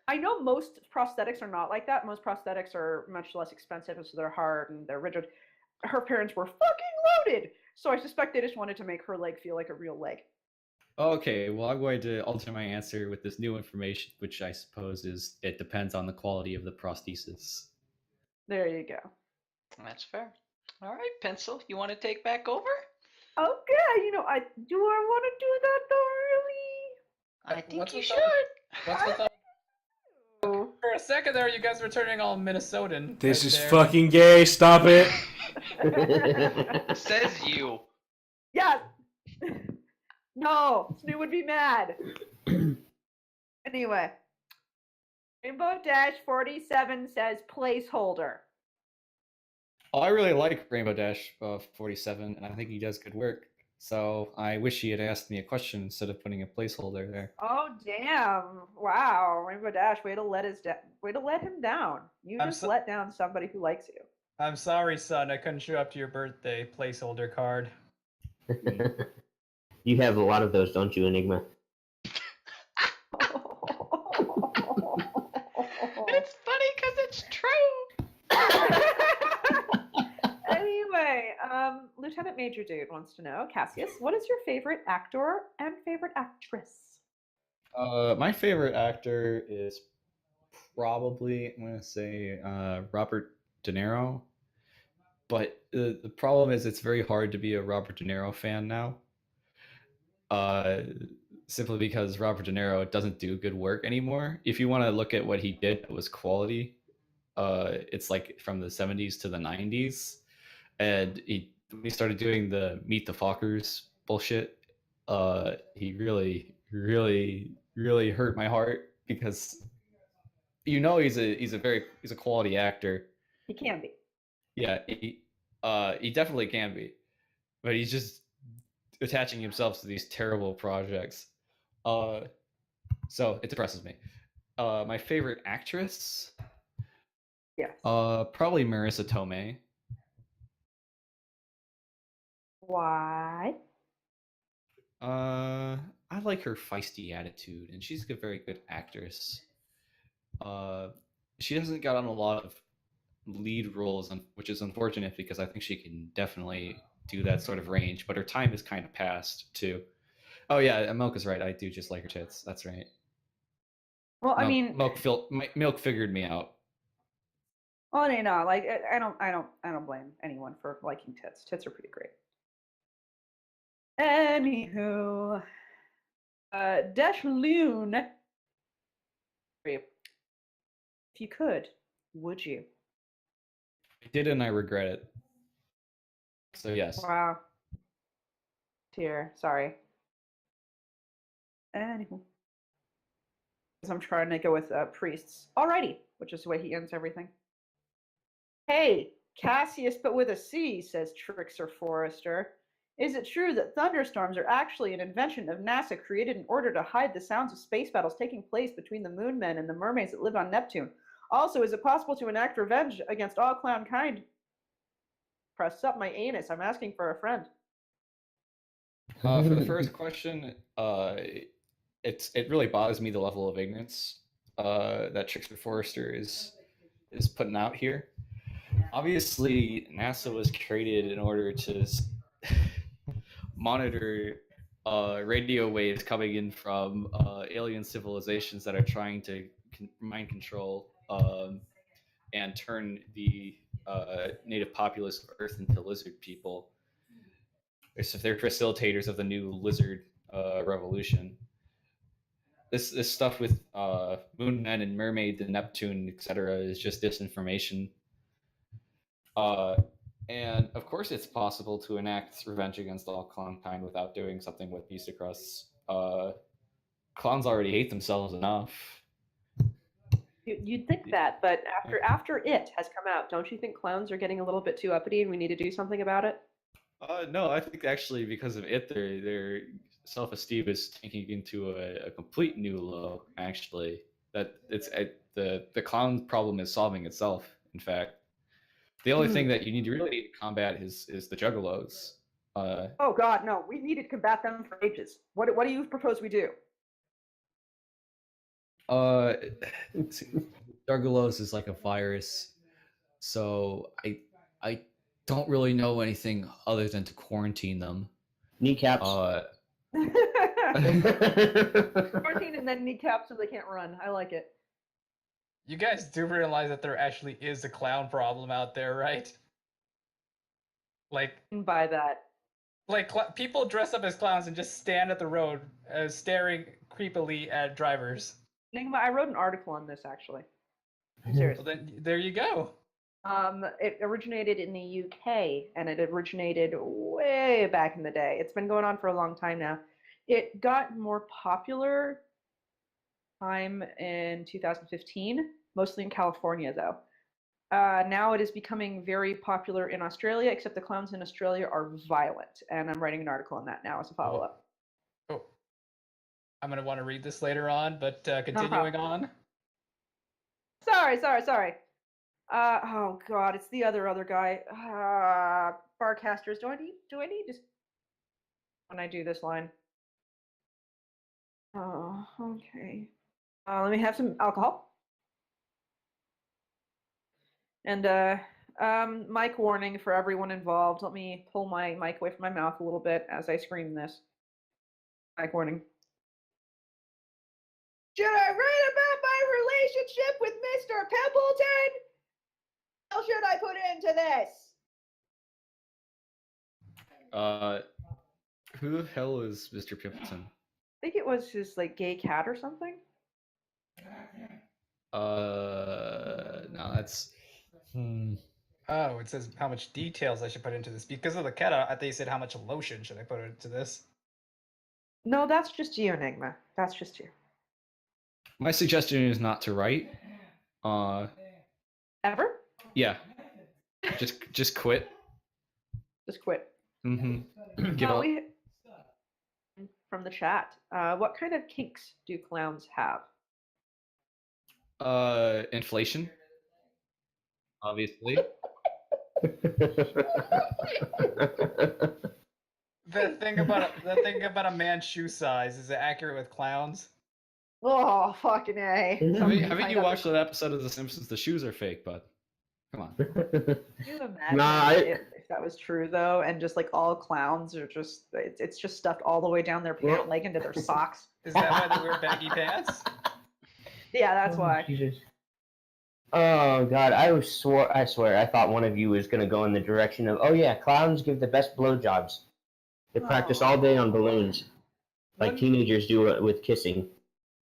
I know most prosthetics are not like that. Most prosthetics are much less expensive, so they're hard and they're rigid. Her parents were fucking loaded, so I suspect they just wanted to make her leg feel like a real leg. Okay, well, I'm going to alter my answer with this new information, which I suppose is it depends on the quality of the prosthesis. There you go. That's fair. All right, Pencil, you want to take back over? Okay, I want to do that though, really? I think What's you with should. What's with that? For a second there, you guys were turning all Minnesotan. This right is there. fucking gay. Stop it. Says you. Yeah. No, Snu would be mad. Anyway, Rainbow Dash 47 says placeholder. Oh, I really like Rainbow Dash 47, and I think he does good work. So I wish he had asked me a question instead of putting a placeholder there. Oh damn! Wow, Rainbow Dash, way to let him down. You I'm just so- let down somebody who likes you. I'm sorry, son. I couldn't show up to your birthday placeholder card. You have a lot of those, don't you, Enigma? It's funny because it's true. Anyway, Lieutenant Major Dude wants to know, Cassius, what is your favorite actor and favorite actress? My favorite actor is probably, I'm going to say, Robert De Niro. But the problem is it's very hard to be a Robert De Niro fan now. Simply because Robert De Niro doesn't do good work anymore. If you want to look at what he did that was quality, it's like from the 70s to the 90s. And when he started doing the Meet the Fockers bullshit, he really, really, really hurt my heart because he's a quality actor. He can be. Yeah, he definitely can be, but he's just attaching himself to these terrible projects. So it depresses me. My favorite actress, Yes. probably Marissa Tomei. Why? I like her feisty attitude, and she's a very good actress. She hasn't gotten a lot of lead roles, which is unfortunate because I think she can definitely do that sort of range, but her time is kind of past too. Oh yeah, Milk is right. I do just like her tits. That's right. Well, I mean, Milk figured me out. well, no, like I don't blame anyone for liking tits. Tits are pretty great. Anywho, Dash Loon, if you could, would you? I did, and I regret it. So yes. Wow. Dear, sorry. Anywho, I'm trying to go with priests. Alrighty, which is the way he ends everything. Hey, Cassius, but with a C, says Trickster Forrester. Is it true that thunderstorms are actually an invention of NASA created in order to hide the sounds of space battles taking place between the moon men and the mermaids that live on Neptune? Also, is it possible to enact revenge against all clown kind? Press up my anus. I'm asking for a friend. For the first question, it really bothers me the level of ignorance that Trickster Forrester is putting out here. Obviously, NASA was created in order to monitor radio waves coming in from alien civilizations that are trying to mind control and turn the native populace of Earth into lizard people. They're facilitators of the new lizard revolution. This stuff with moon men and mermaids and Neptune, etc., is just disinformation. And of course, it's possible to enact revenge against all clownkind without doing something with Beast of Crust. Clowns already hate themselves enough. You'd think that, but after it has come out, don't you think clowns are getting a little bit too uppity and we need to do something about it? No, I think actually because of it, their self-esteem is tanking into a complete new low. Actually, that it's the clown problem is solving itself. In fact, the only thing that you really need to combat is the juggalos. Oh God, no! We needed to combat them for ages. What do you propose we do? Juggalos is like a virus, so I don't really know anything other than to quarantine them. Kneecaps. Quarantine and then kneecap so they can't run. I like it. You guys do realize that there actually is a clown problem out there, right? Like, By that. People dress up as clowns and just stand at the road, staring creepily at drivers. Enigma, I wrote an article on this actually. I'm serious. Well, then there you go. It originated in the UK, and it originated way back in the day. It's been going on for a long time now. It got more popular time in 2015, mostly in California though. Now it is becoming very popular in Australia, except the clowns in Australia are violent, and I'm writing an article on that now as a follow-up. Oh. I'm going to want to read this later on, but continuing on. Sorry. Oh god, it's the other guy. Barcasters. Do I need just when I do this line? Oh, okay. Let me have some alcohol. And mic warning for everyone involved. Let me pull my mic away from my mouth a little bit as I scream this. Mic warning. Should I write about my relationship with Mr. Pimpleton? What should I put into this? Who the hell is Mr. Pimpleton? I think it was his like gay cat or something. No, that's. Oh, it says how much details I should put into this. Because of the cat, I thought you said how much lotion should I put into this. No, that's just you, Enigma. That's just you. My suggestion is not to write. Ever? Yeah. Just quit. Just quit. Mm-hmm. Give up. From the chat. What kind of kinks do clowns have? Inflation. Obviously. The thing about a man's shoe size, is it accurate with clowns? Oh, fucking A. Haven't you watched that episode of The Simpsons? The shoes are fake, bud. Come on. Can you imagine if that was true though, and just like all clowns are just it's just stuffed all the way down their pant leg into their socks? Is that why they wear baggy pants? Yeah, that's why. Jesus. Oh god, I swear I thought one of you was gonna go in the direction of, oh yeah, clowns give the best blowjobs. They practice all day on balloons, like teenagers do with kissing.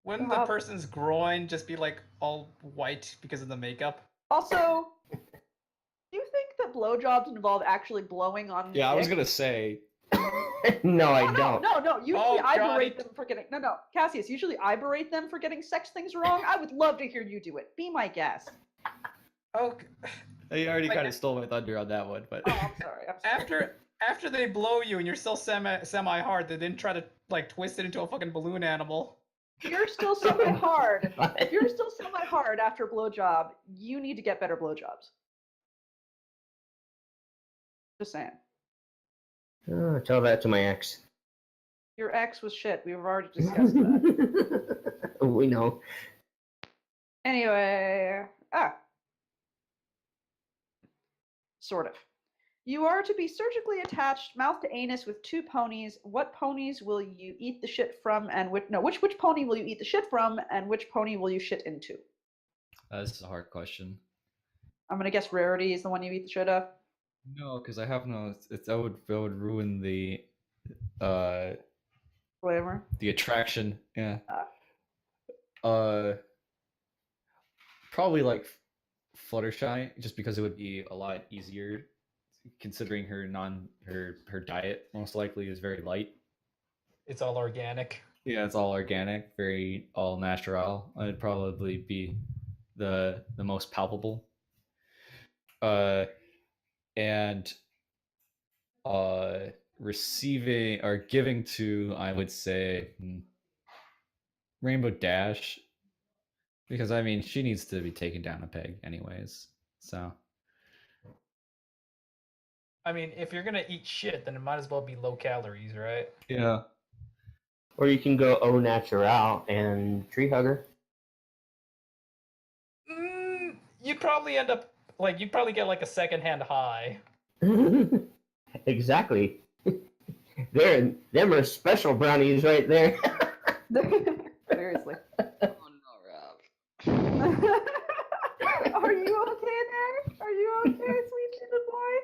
Wouldn't the person's groin just be like all white because of the makeup? Also, do you think that blowjobs involve actually blowing on? Yeah, I was gonna say. No, I don't. No. Usually I berate them for getting Cassius. Usually I berate them for getting sex things wrong. I would love to hear you do it. Be my guest. Oh, You already kind of stole my thunder on that one, but. Oh, I'm sorry. After they blow you and you're still semi hard, they didn't try to like twist it into a fucking balloon animal. You're still semi-hard. If you're still semi-hard after a blowjob, you need to get better blowjobs. Just saying. Oh, tell that to my ex. Your ex was shit. We've already discussed that. We know. Anyway, sort of. You are to be surgically attached, mouth to anus, with 2 ponies. What ponies will you eat the shit from, and which pony will you eat the shit from, and which pony will you shit into? This is a hard question. I'm gonna guess Rarity is the one you eat the shit of. No, because I have no. That would ruin the Flavor. The attraction. Yeah. Probably like Fluttershy, just because it would be a lot easier, considering her diet most likely is very light. It's all organic. Yeah, it's all organic, very all natural. It'd probably be the most palpable. And receiving or giving to, I would say, Rainbow Dash, because I mean she needs to be taken down a peg anyways. So I mean, if you're gonna eat shit, then it might as well be low calories, right? yeah. Or you can go au natural and tree hugger. You'd probably end up you'd probably get like a secondhand high. Exactly. Them are special brownies right there. Seriously. Oh no, Rob. Are you okay there? Are you okay, sweet little boy?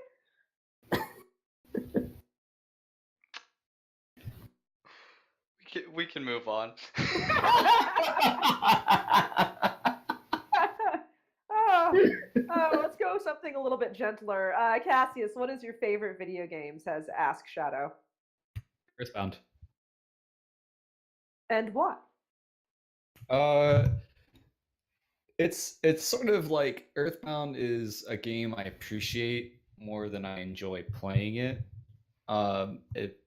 We can move on. Let's go something a little bit gentler. Cassius, what is your favorite video game? Says Ask Shadow. Earthbound. And what? Uh, it's sort of like Earthbound is a game I appreciate more than I enjoy playing it. It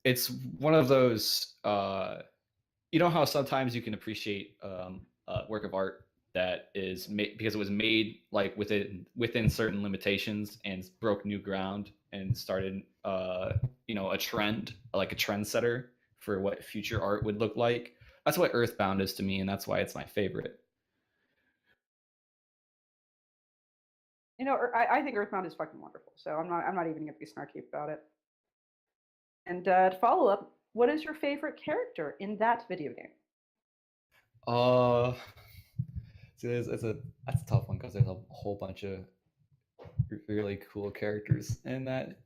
it's one of those you know how sometimes you can appreciate a work of art that is made because it was made like within certain limitations and broke new ground and started a trend, like a trendsetter for what future art would look like. That's what Earthbound is to me, and that's why it's my favorite. I think Earthbound is fucking wonderful. So I'm not even gonna be snarky about it. And to follow up, what is your favorite character in that video game? Uh, see, that's a tough one because there's a whole bunch of really cool characters in that.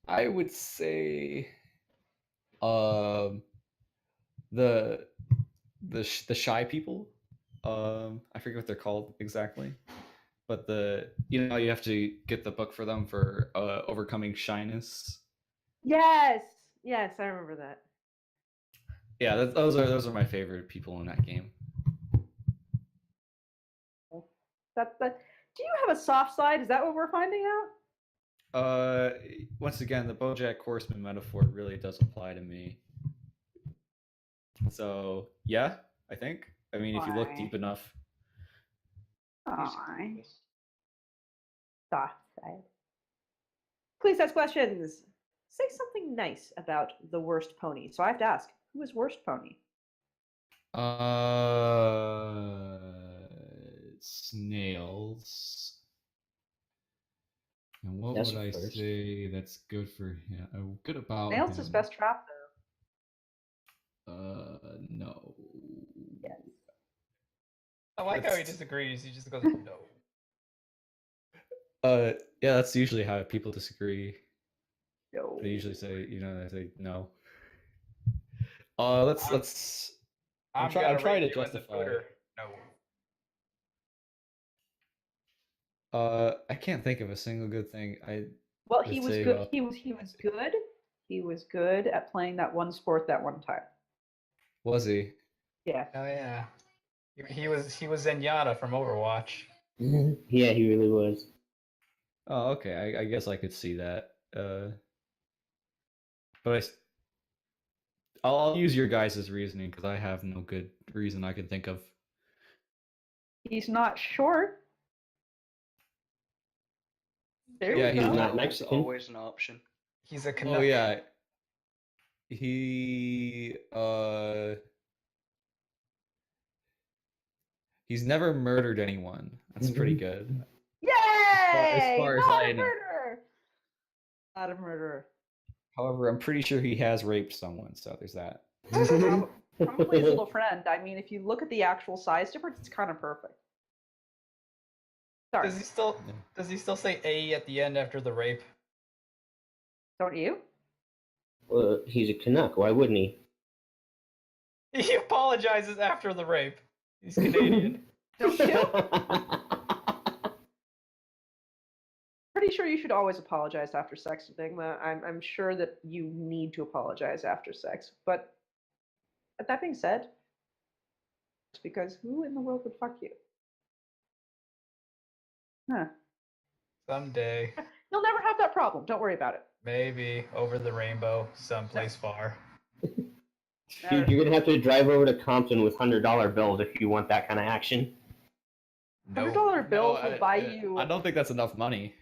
I would say, um, the the shy people. I forget what they're called exactly, but you have to get the book for them for overcoming shyness. Yes, yes, I remember that. Yeah, those are my favorite people in that game. Do you have a soft side? Is that what we're finding out? Once again, the Bojack Horseman metaphor really does apply to me. So yeah, I think. I mean, if you look deep enough. Aw. Soft side. Please ask questions. Say something nice about the worst pony. So I have to ask, who is worst pony? Snails. And what That's would I first. say that's good for him? Good about Nails him? his best trap, though. No. Yes. I like how he disagrees. He just goes, no. Yeah, that's usually how people disagree. No. They usually say, they say no. Let's. I'm trying to justify. No. I can't think of a single good thing. Well, Let's he was say good. about- He was good. He was good at playing that one sport that one time. Was he? Yeah. Oh yeah. He was Zenyatta from Overwatch. Yeah, he really was. Oh, okay. I guess I could see that. But I'll use your guys' reasoning because I have no good reason I can think of. He's not short. There Yeah, you he's go. not That's Mexican. always an option. He's a Canuck. Oh yeah. He's never murdered anyone. That's pretty good. Yay! As far as Not I a know. murderer. Not a murderer. However, I'm pretty sure he has raped someone, so there's that. Probably his little friend. I mean, if you look at the actual size difference, it's kind of perfect. Sorry, Does he still say A at the end after the rape? don't you? Well, he's a Canuck. Why wouldn't he? He apologizes after the rape. He's Canadian. Don't you? Pretty sure you should always apologize after sex, Enigma. I'm sure that you need to apologize after sex. But that being said, it's because who in the world would fuck you? Huh. Someday. You'll never have that problem. Don't worry about it. Maybe over the rainbow, someplace far. Dude, you're gonna have to drive over to Compton with $100 bills if you want that kind of action. $100 bills will buy you. I don't think that's enough money.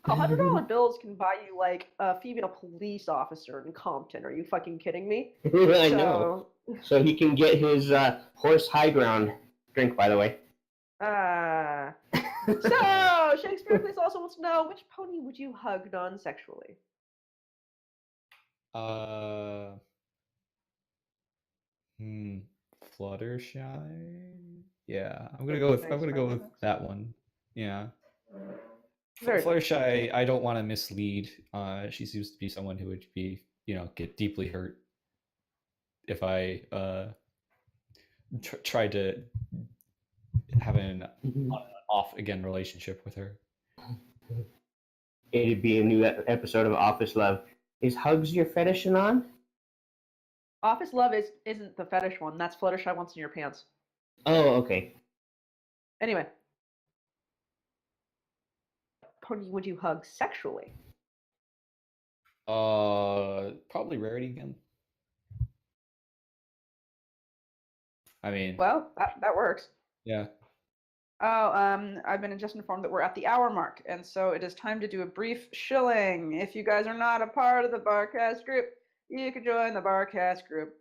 $100 bills can buy you like a female police officer in Compton. Are you fucking kidding me? I know. So he can get his horse high ground drink, by the way. So Shakespeare please also wants to know, which pony would you hug non-sexually? Fluttershy. Yeah, I'm gonna go with that one. Yeah. Very Fluttershy, I don't want to mislead. She seems to be someone who would be, get deeply hurt if I tried to have an off again relationship with her. It'd be a new episode of Office Love. Is hugs your fetish, Anon? Office love isn't the fetish one. That's Fluttershy wants in your pants. Oh, okay. Anyway. Pony would you hug sexually? Probably Rarity again. I mean, Well, that works. yeah. Oh, I've been just informed that we're at the hour mark, and so it is time to do a brief shilling. If you guys are not a part of the Barcast group, you can join the Barcast group.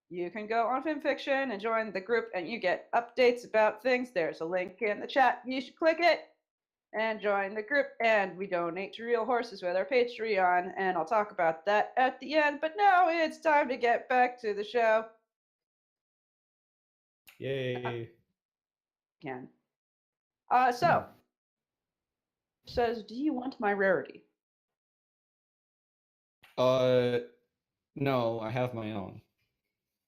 You can go on Fanfiction and join the group, and you get updates about things. There's a link in the chat. You should click it and join the group. And we donate to Real Horses with our Patreon, and I'll talk about that at the end. But now it's time to get back to the show. Yay. Again. So, says, do you want my rarity? No, I have my own.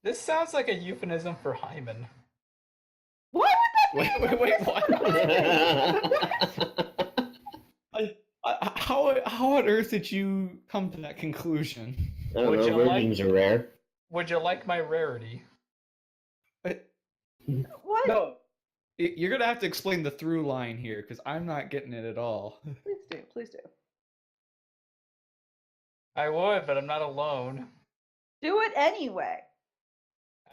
This sounds like a euphemism for hymen. What would that be? Wait, what? How on earth did you come to that conclusion? I don't Would know, you like- virgins are rare. Would you like my rarity? What? No, you're gonna have to explain the through line here, because I'm not getting it at all. Please do, please do. I would, but I'm not alone. Do it anyway.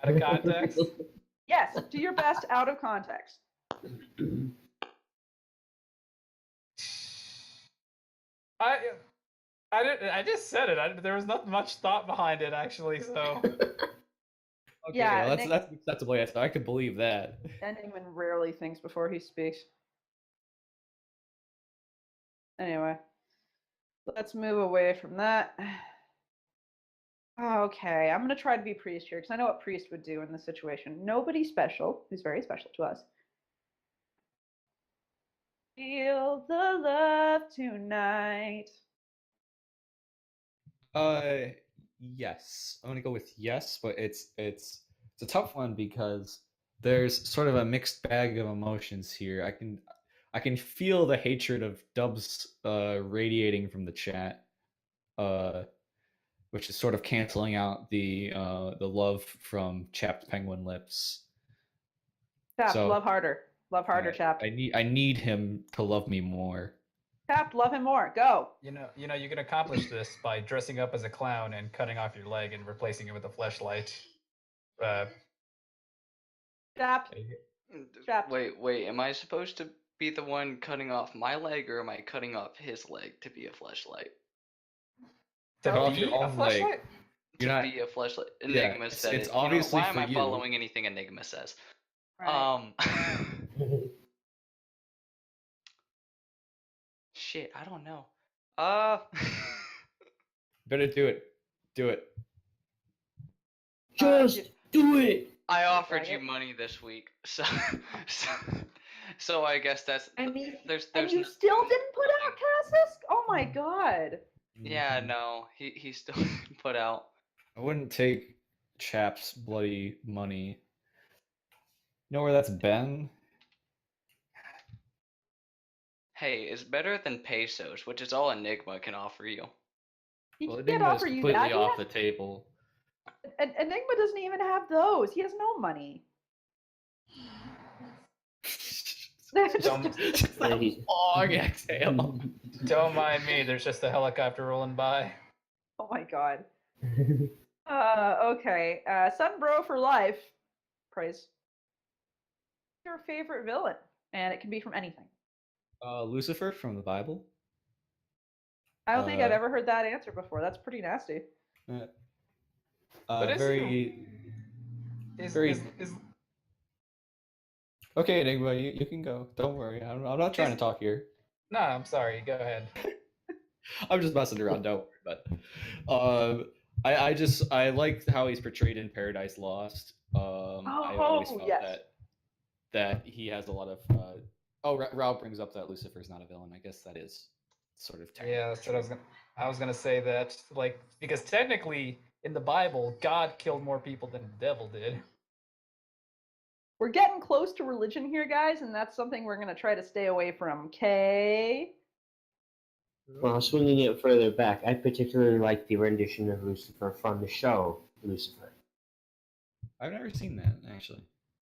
Out of context? Yes, do your best out of context. I just said it. There was not much thought behind it, actually. So Okay, Yeah, well, Nick- that's acceptable answer. I could believe that. Enigman rarely thinks before he speaks. Anyway, let's move away from that. Okay, I'm going to try to be priest here because I know what priest would do in this situation. Nobody special, who's very special to us. Feel the love tonight. Yes. I'm gonna go with yes, but it's a tough one because there's sort of a mixed bag of emotions here. I can feel the hatred of Dubs radiating from the chat, which is sort of canceling out the love from Chapped Penguin Lips. Tapped, So- love harder. Love harder, Chapped. I need him to love me more. Tapped, love him more. Go. you can accomplish this by dressing up as a clown and cutting off your leg and replacing it with a fleshlight. Tapped. Chapped. Wait, am I supposed to be the one cutting off my leg, or am I cutting off his leg to be a fleshlight? To Cut off be your a own leg. fleshlight? You're not. Be a fleshlight. Yeah, Enigma said it's it. obviously why for am I you. following anything Enigma says? Right. Shit, I don't know. Better do it. Do it. Just do it! I offered you Right. money this week, so I guess that's I mean, there's and you no- still didn't put out Cassius? Oh my god. yeah, no, he still didn't put out. I wouldn't take Chap's bloody money. You know where that's been? Hey, it's better than pesos, which is all Enigma can offer you. He Well, can't Enigma is offer you completely that. off the table. Enigma doesn't even have those. He has no money. Don't- Just that long exhale. Don't mind me. There's just a helicopter rolling by. Oh my god. Okay. Sunbro for life. Praise. Your favorite villain, and it can be from anything. Lucifer from the Bible. I don't think I've Uh, ever heard that answer before. That's pretty nasty. But is Very. Is, Very- is Okay, Enigma, you can go. Don't worry. I'm not trying to talk here. no, I'm sorry. Go ahead. I'm just messing around. Don't worry. But I like how he's portrayed in Paradise Lost. I always felt yes. that he has a lot of. Raul brings up that Lucifer's not a villain. I guess that is sort of. Yeah, that's what I was gonna say that, like, because technically in the Bible, God killed more people than the devil did. We're getting close to religion here, guys, and that's something we're going to try to stay away from. Okay? Well, swinging it further back, I particularly like the rendition of Lucifer from the show Lucifer. I've never seen that actually.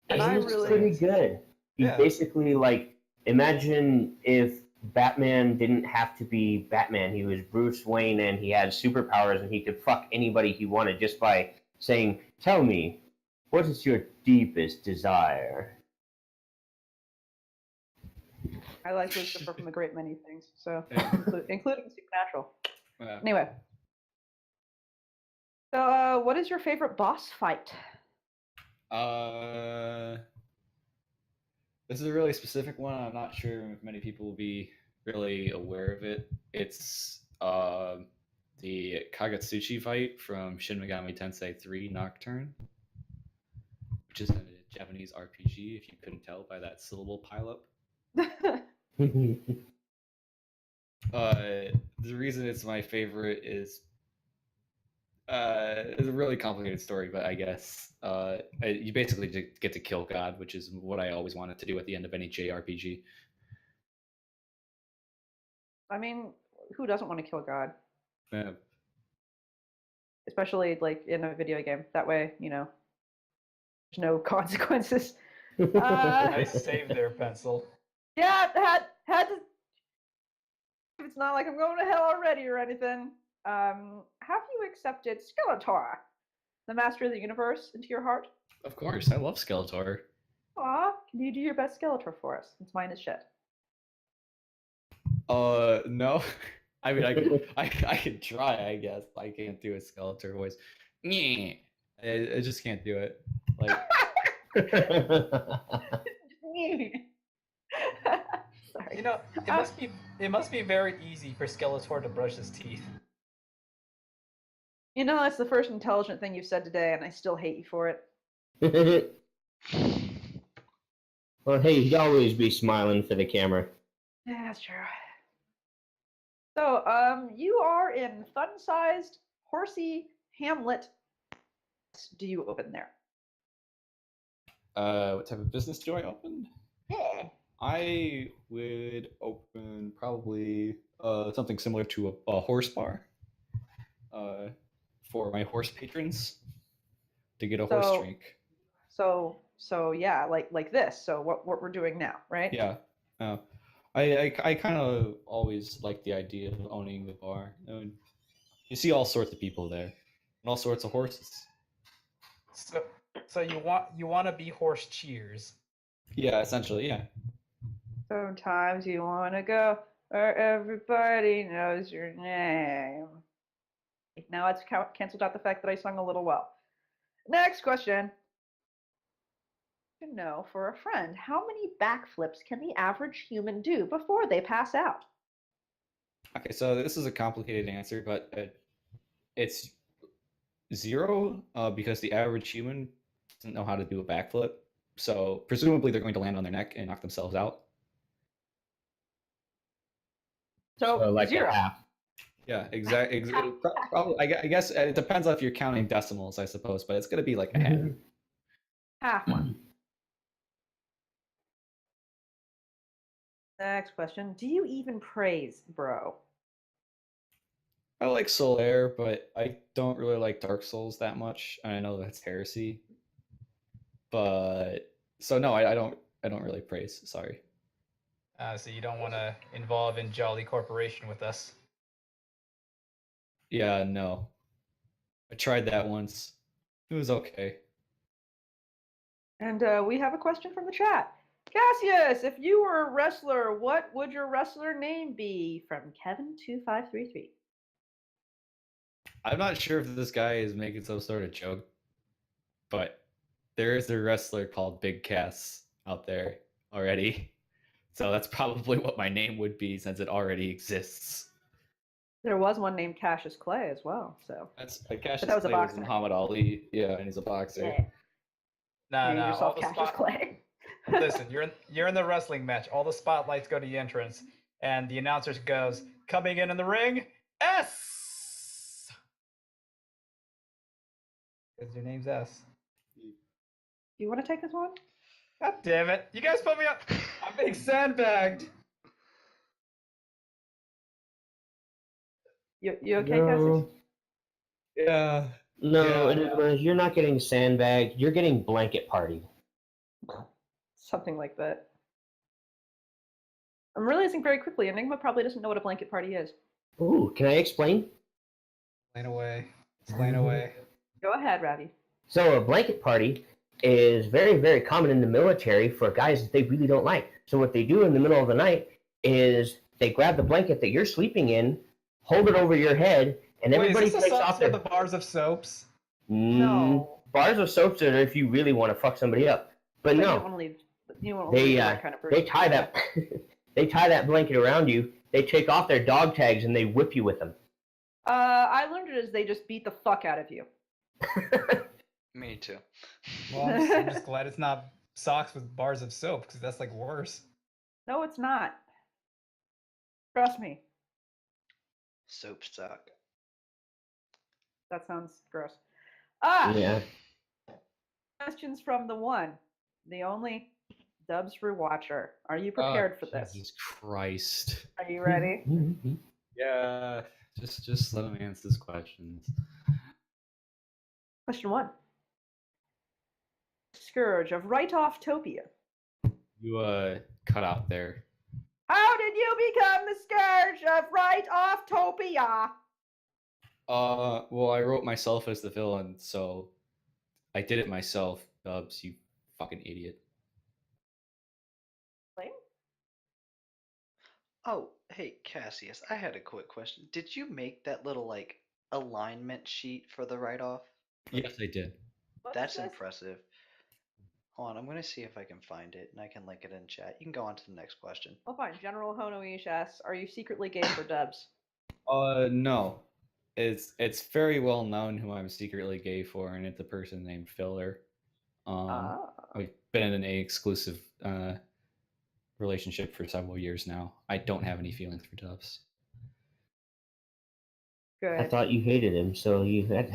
And I He's really- pretty good. He's Yeah. basically like, imagine if Batman didn't have to be Batman. He was Bruce Wayne and he had superpowers and he could fuck anybody he wanted just by saying, "Tell me, what is your deepest desire?" I like Lucifer from a great many things, so Yeah. including Supernatural. Yeah. Anyway, so what is your favorite boss fight? This is a really specific one. I'm not sure if many people will be really aware of it. It's the Kagetsuchi fight from Shin Megami Tensei 3 Nocturne, which is a Japanese RPG, if you couldn't tell by that syllable pileup. The reason it's my favorite is it's a really complicated story, but I guess you basically get to kill God, which is what I always wanted to do at the end of any JRPG. I mean, who doesn't want to kill God? Yeah. Especially like in a video game. That way, there's no consequences. Nice save there, Pencil. Yeah, had to. It's not like I'm going to hell already or anything. Have you accepted Skeletor, the master of the universe, into your heart? Of course, I love Skeletor. Aw, can you do your best Skeletor for us? Since mine is shit. No. I mean, I can try, I guess. I can't do a Skeletor voice. I just can't do it. Like, Sorry. You know, it must be very easy for Skeletor to brush his teeth. That's the first intelligent thing you've said today, and I still hate you for it. Well, hey, he'd always be smiling for the camera. Yeah, that's true. So, you are in fun-sized, horsey Hamlet. What do you open there? what type of business do I open? Yeah. I would open probably something similar to a horse bar for my horse patrons to get a horse So- drink. So yeah, like this. So what we're doing now, right? Yeah. I kind of always like the idea of owning the bar. I mean, you see all sorts of people there and all sorts of horses. So you want to be horse cheers. Yeah, essentially, yeah. Sometimes you want to go where everybody knows your name. Now it's canceled out the fact that I sung a little well. Next question. To know for a friend, how many backflips can the average human do before they pass out? Okay, so this is a complicated answer, but it's 0 because the average human doesn't know how to do a backflip. So presumably they're going to land on their neck and knock themselves out. So, like 0. a half. Yeah, exactly. Probably, I guess it depends on if you're counting decimals, I suppose, but it's going to be like a half. Half one. Next question. Do you even praise, bro? I like Solaire, but I don't really like Dark Souls that much. And I know that's heresy. But so no, I don't really praise. Sorry. So you don't want to involve in Jolly Corporation with us. Yeah, no. I tried that once. It was okay. And we have a question from the chat. Cassius, if you were a wrestler, what would your wrestler name be? From Kevin2533. I'm not sure if this guy is making some sort of joke, but there is a wrestler called Big Cass out there already. So that's probably what my name would be since it already exists. There was one named Cassius Clay as well. So That's Cassius that was a Clay was boxer. Muhammad Ali. Yeah, and he's a boxer. yeah, No, name no. All yourself the Cassius Clay. Listen, you're in the wrestling match. All the spotlights go to the entrance, and the announcer goes, "Coming in the ring, S." Because your name's S. You want to take this one? God damn it! You guys put me up. I'm being sandbagged. You okay, Cassius? Yeah, No, Yeah. you're not getting sandbagged. You're getting blanket partied. Something like that. I'm realizing very quickly, Enigma probably doesn't know what a blanket party is. Ooh, can I explain? Explain away. Explain away. Go ahead, Ravi. So a blanket party is very, very common in the military for guys that they really don't like. So what they do in the middle of the night is they grab the blanket that you're sleeping in, hold it over your head, and Wait, everybody is this a takes song off for their the bars of soaps? No. bars of soaps are if you really want to fuck somebody up. But You no, don't want to leave. You don't want to leave the right kind of person. they tie that they tie that blanket around you. They take off their dog tags and they whip you with them. I learned it as they just beat the fuck out of you. Me too. Well, I'm just glad it's not socks with bars of soap, because that's like worse. No, it's not. Trust me. Soap suck. That sounds gross. Ah! Yeah. Questions from the one, the only Dubs Rewatcher. Are you prepared for this? Jesus Christ. Are you ready? Yeah, just let him answer his questions. Question 1. Scourge of Right-Off Topia. You cut out there. How did you become the Scourge of Right-Off Topia? Well, I wrote myself as the villain, so I did it myself, Dubs, you fucking idiot. Lane? Oh, hey Cassius, I had a quick question. Did you make that little like alignment sheet for the write-off? Yes, I did. What That's is this? impressive. Hold on, I'm gonna see if I can find it and I can link it in chat. You can go on to the next question. Well, fine. General Honoish asks, are you secretly gay for Dubs? No. It's very well known who I'm secretly gay for, and it's a person named Filler. We've been in an exclusive relationship for several years now. I don't have any feelings for Dubs. Good. I thought you hated him, so you have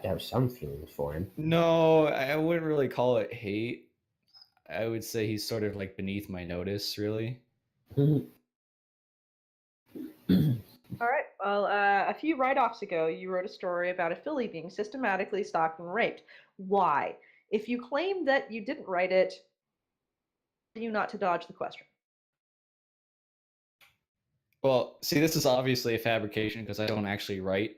to have some feelings for him. No, I wouldn't really call it hate. I would say he's sort of like beneath my notice, really. All right. Well, a few write-offs ago, you wrote a story about a filly being systematically stalked and raped. Why? If you claim that you didn't write it, you not to dodge the question. Well, see, this is obviously a fabrication because I don't actually write.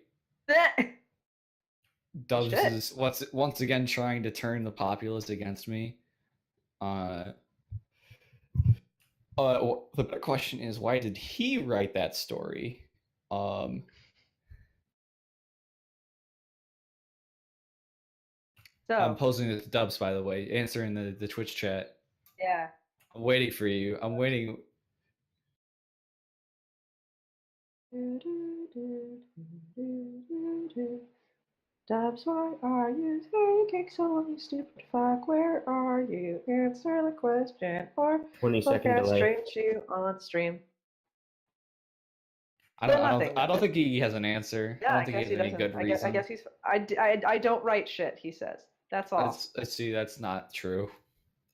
Dubs Shit. is once again trying to turn the populace against me. The better question is, why did he write that story? So, I'm posing it to Dubs, by the way, answering the Twitch chat. yeah. I'm waiting for you. I'm waiting. Dubs, why are you taking so long, you stupid fuck? Where are you? Answer the question, or 20-second I'll delay. castrate you on stream. I For don't nothing. think he has an answer. Yeah, I I don't think guess he he has any doesn't. good reason. I guess he's. I don't write shit. He says. That's all. Let's see. That's not true.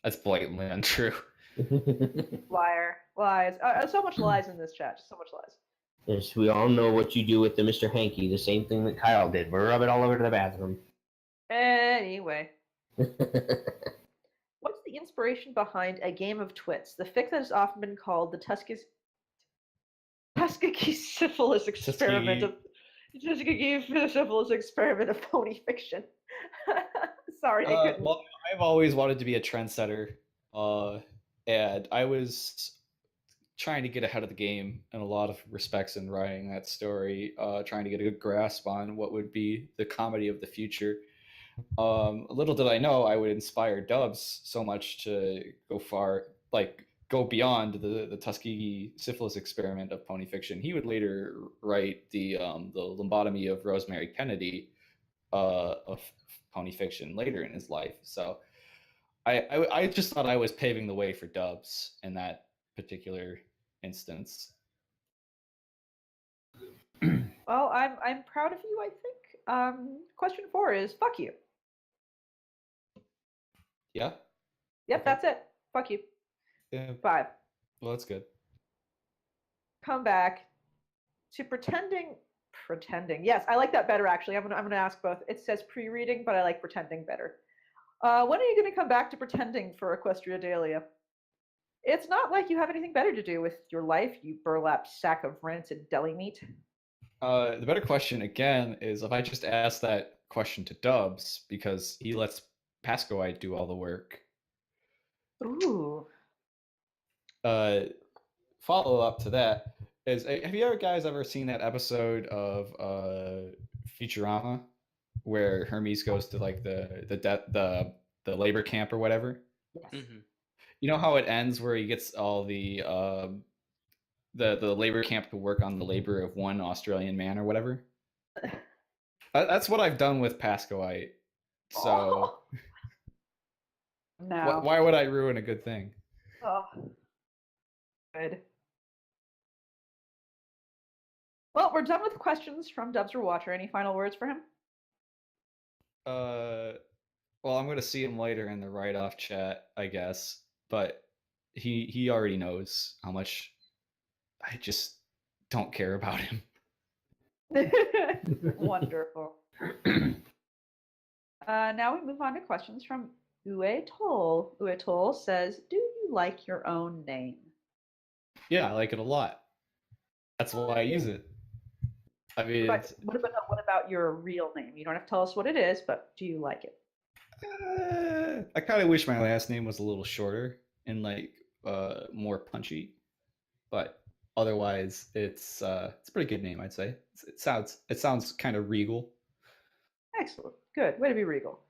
That's blatantly untrue. Liar, lies. So much lies in this chat. So much lies. Yes, we all know what you do with the Mr. Hanky, the same thing that Kyle did. We rub it all over to the bathroom. Anyway, what's the inspiration behind A Game of Twits, the fic that has often been called the Tuskegee syphilis experiment of pony fiction? Sorry, I couldn't. Well, I've always wanted to be a trendsetter, and I was trying to get ahead of the game in a lot of respects in writing that story, trying to get a good grasp on what would be the comedy of the future. Little did I know I would inspire Dubs so much to go beyond the Tuskegee syphilis experiment of pony fiction. He would later write the lobotomy of Rosemary Kennedy of pony fiction later in his life. So I just thought I was paving the way for Dubs in that particular instance. Well, I'm proud of you, I think. Question 4 is fuck you. Yeah? Yep, Okay. that's it. Fuck you. Yeah. 5. Well, that's good. Come back to pretending Pretending. Yes, I like that better, actually. I'm gonna ask both. It says pre-reading, but I like pretending better. When are you going to come back to pretending for Equestria Dahlia? It's not like you have anything better to do with your life, you burlap sack of rancid deli meat. The better question again is if I just ask that question to Dubs because he lets Pascoite do all the work. Ooh. Follow up to that is have you guys ever seen that episode of Futurama where Hermes goes to like the labor camp or whatever? Yes. Mm-hmm. You know how it ends where he gets all the labor camp to work on the labor of one Australian man or whatever? That's what I've done with Pascoite. So No. why would I ruin a good thing? Oh. Good. Well, we're done with questions from Dubs or Watcher. Any final words for him? Well, I'm going to see him later in the write-off chat, I guess. But he already knows how much I just don't care about him. Wonderful. Now we move on to questions from Ue Toll. Ue Toll says, do you like your own name? Yeah, I like it a lot. That's why I use it. I mean, What about your real name? You don't have to tell us what it is, but do you like it? I kind of wish my last name was a little shorter and like more punchy, but otherwise it's a pretty good name, I'd say. It sounds kind of regal. Excellent. Good. Way to be regal.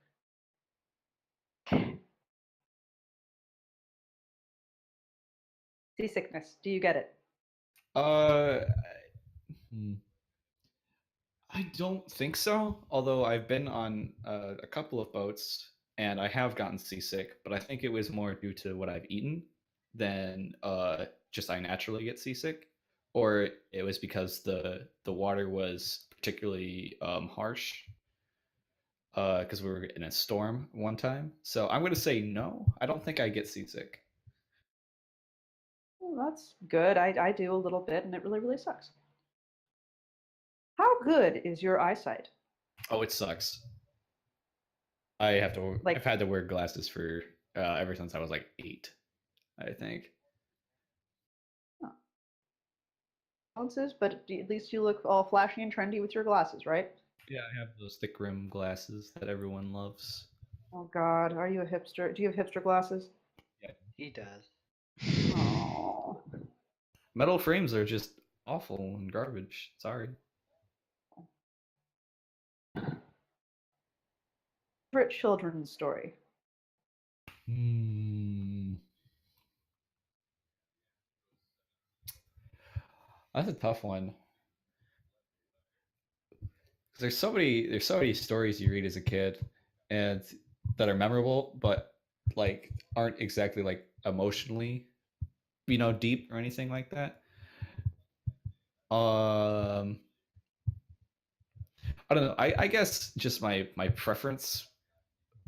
Seasickness. Do you get it? I don't think so. Although I've been on a couple of boats and I have gotten seasick, but I think it was more due to what I've eaten than just I naturally get seasick, or it was because the water was particularly harsh because we were in a storm one time. So I'm going to say no. I don't think I get seasick. Well, that's good. I do a little bit, and it really, really sucks. How good is your eyesight? Oh, it sucks. I've had to wear glasses for ever since I was like 8, I think. But at least you look all flashy and trendy with your glasses, right? Yeah, I have those thick rim glasses that everyone loves. Oh God, are you a hipster? Do you have hipster glasses? Yeah. He does. Oh. Metal frames are just awful and garbage. Sorry. Favorite children's story? That's a tough one. Because there's so many stories you read as a kid and that are memorable, but like aren't exactly like emotionally, deep or anything like that. I don't know. I guess just my preference,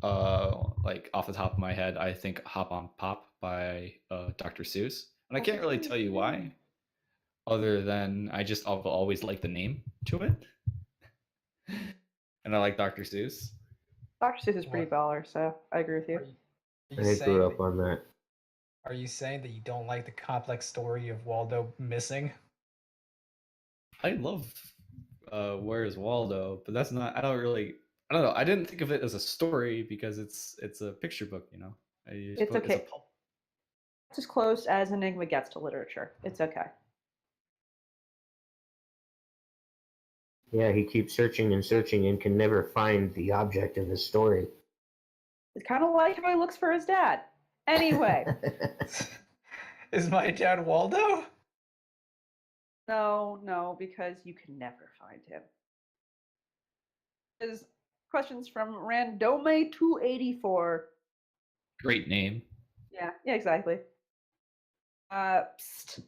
like off the top of my head, I think "Hop on Pop" by Dr. Seuss, and I can't really tell you why, other than I've always liked the name to it, and I like Dr. Seuss. Dr. Seuss is pretty baller, so I agree with you. I grew up on that. Are you saying that you don't like the complex story of Waldo missing? I love Where's Waldo, but that's not. I don't know. I didn't think of it as a story because it's a picture book, It's okay. It's as close as Enigma gets to literature. It's okay. Yeah, he keeps searching and searching and can never find the object of his story. It's kind of like how he looks for his dad. Anyway. Is my dad Waldo? No, because you can never find him. There's questions from Randome284. Great name. Yeah, exactly. Psst.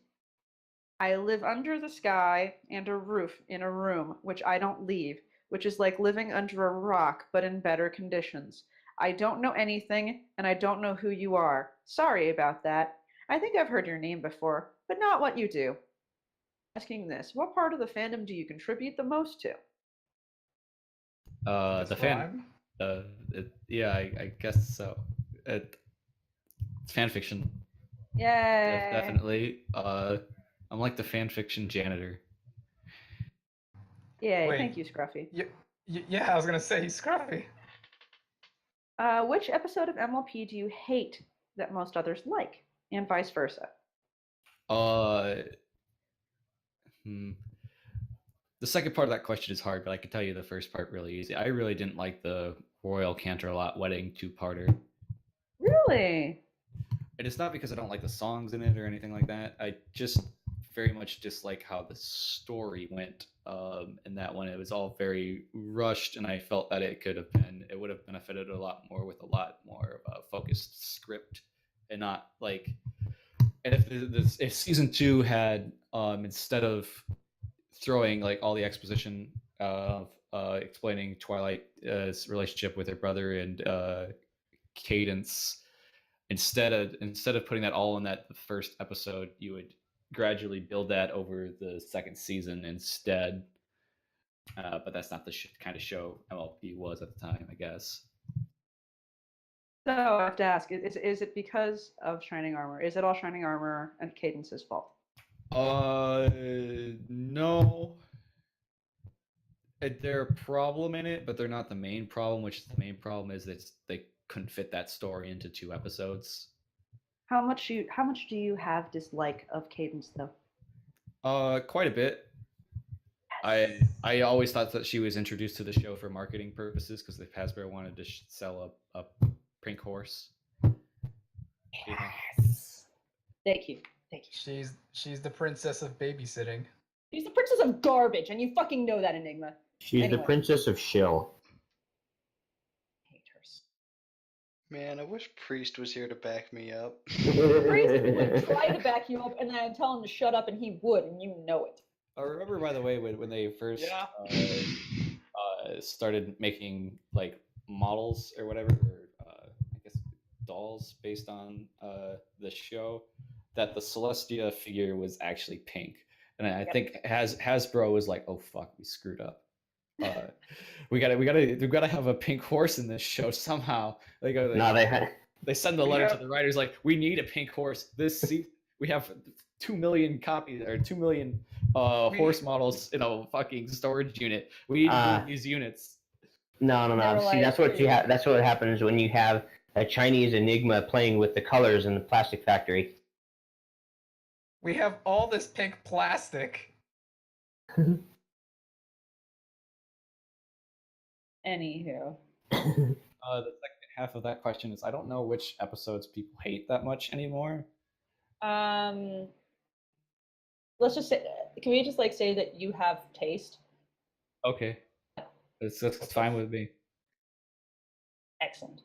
I live under the sky and a roof in a room, which I don't leave, which is like living under a rock, but in better conditions. I don't know anything, and I don't know who you are. Sorry about that. I think I've heard your name before, but not what you do. asking this: what part of the fandom do you contribute the most to? The This fan. rhyme? Yeah, I guess so. It's fanfiction, Yay! definitely. I'm like the fanfiction janitor. Yay! Wait. Thank you, Scruffy. Yeah, I was gonna say he's scruffy. Which episode of MLP do you hate that most others like, and vice versa? The second part of that question is hard, but I can tell you the first part really easy. I really didn't like the Royal Canterlot wedding two-parter. Really? And it's not because I don't like the songs in it or anything like that. I just very much dislike how the story went. In that one, it was all very rushed, and I felt that it would have benefited a lot more with a lot more of a focused script, and not like. And if season 2 had instead of throwing like all the exposition of explaining Twilight's relationship with her brother and Cadence, instead of putting that all in that first episode, you would gradually build that over the second season instead. But that's not the kind of show MLP was at the time, I guess. So I have to ask: is it because of Shining Armor? Is it all Shining Armor and Cadence's fault? No. They're a problem in it, but they're not the main problem. Which the main problem is that they couldn't fit that story into 2 episodes. How much do you have dislike of Cadence though? Quite a bit. I always thought that she was introduced to the show for marketing purposes because the Hasbro wanted to sell a pink horse. Yes. Thank you. She's the princess of babysitting. She's the princess of garbage, and you fucking know that, Enigma. She's Anyway. the princess of shill. Haters. Man, I wish Priest was here to back me up. Priest would try to back you up, and then I'd tell him to shut up, and he would, and you know it. I remember, by the way, when they first started making like models or whatever, or I guess dolls based on the show, that the Celestia figure was actually pink, and I think Hasbro was like, "Oh fuck, we screwed up. We gotta have a pink horse in this show somehow." They go. They send the letter to the writers like, "We need a pink horse. We have 2 million copies or 2 million horse models in a fucking storage unit. We need these units." No. See, that's what that's what happens when you have a Chinese Enigma playing with the colors in the plastic factory. We have all this pink plastic. Anywho. The second half of that question is I don't know which episodes people hate that much anymore. Let's just say, can we just like say that you have taste? Okay. That's fine with me. Excellent.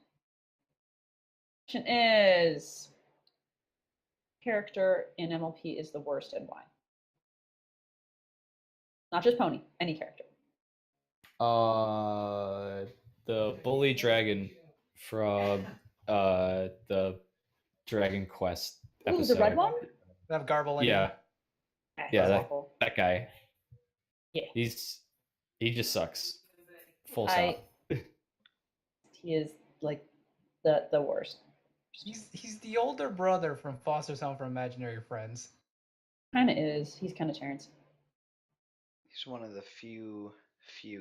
Question is, character in MLP is the worst and why? Not just Pony, any character. The bully dragon from the Dragon Quest episode. Ooh, the red one? That garble in Yeah. That's Yeah, awful. that guy. Yeah. He just sucks. Full stop. He is like the worst. He's the older brother from Foster's Home for Imaginary Friends. Kind of is. He's kind of Terrence. He's one of the few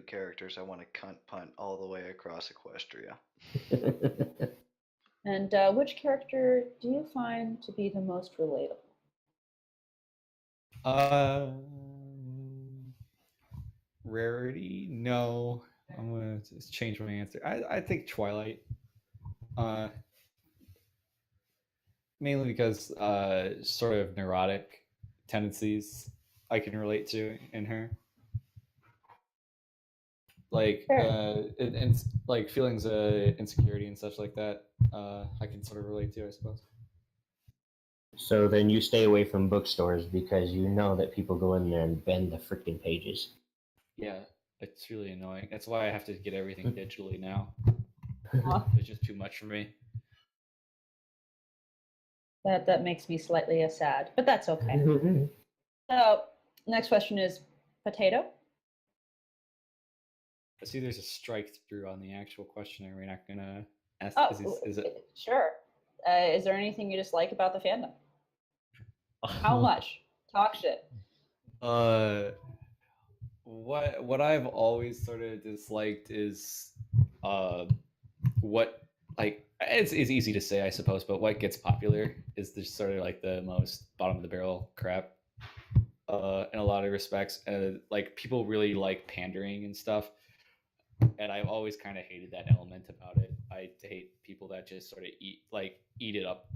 characters I want to cunt punt all the way across Equestria. And which character do you find to be the most relatable? Rarity? No. I'm gonna just change my answer. I think Twilight. Mainly because sort of neurotic tendencies I can relate to in her. Like and like feelings of insecurity and such like that. I can sort of relate to, I suppose. So then you stay away from bookstores because you know that people go in there and bend the freaking pages. Yeah, it's really annoying. That's why I have to get everything digitally now. Huh? It's just too much for me. That makes me slightly sad, but that's okay. So, Next question is potato. I see there's a strike through on the actual question. Are we not gonna ask? Oh, Is it? sure. Is there anything you dislike about the fandom? How much? Talk shit. What I've always sort of disliked is what, like, it's easy to say, I suppose, but what gets popular is just sort of like the most bottom of the barrel crap in a lot of respects. Like, people really like pandering and stuff, and I've always kind of hated that element about it. I hate people that just sort of eat it up,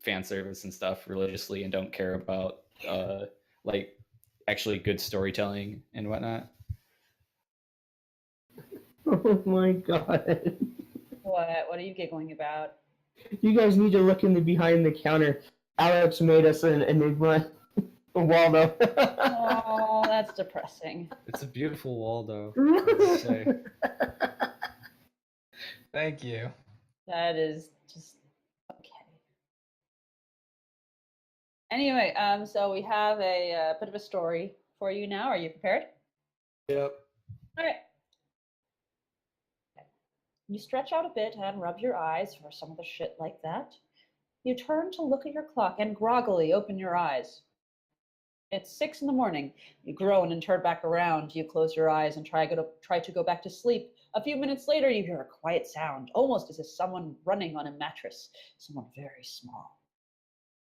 fan service and stuff religiously, and don't care about like actually good storytelling and whatnot. Oh my god. What are you giggling about? You guys need to look in the behind the counter. Alex made us an Enigma Waldo. Oh, that's depressing. It's a beautiful Waldo. Thank you. That is just okay. Anyway, so we have a bit of a story for you now. Are you prepared? Yep. All right. You stretch out a bit and rub your eyes for some of the shit like that. You turn to look at your clock and groggily open your eyes. It's 6 a.m. You groan and turn back around. You close your eyes and try to go back to sleep. A few minutes later, you hear a quiet sound, almost as if someone running on a mattress, someone very small.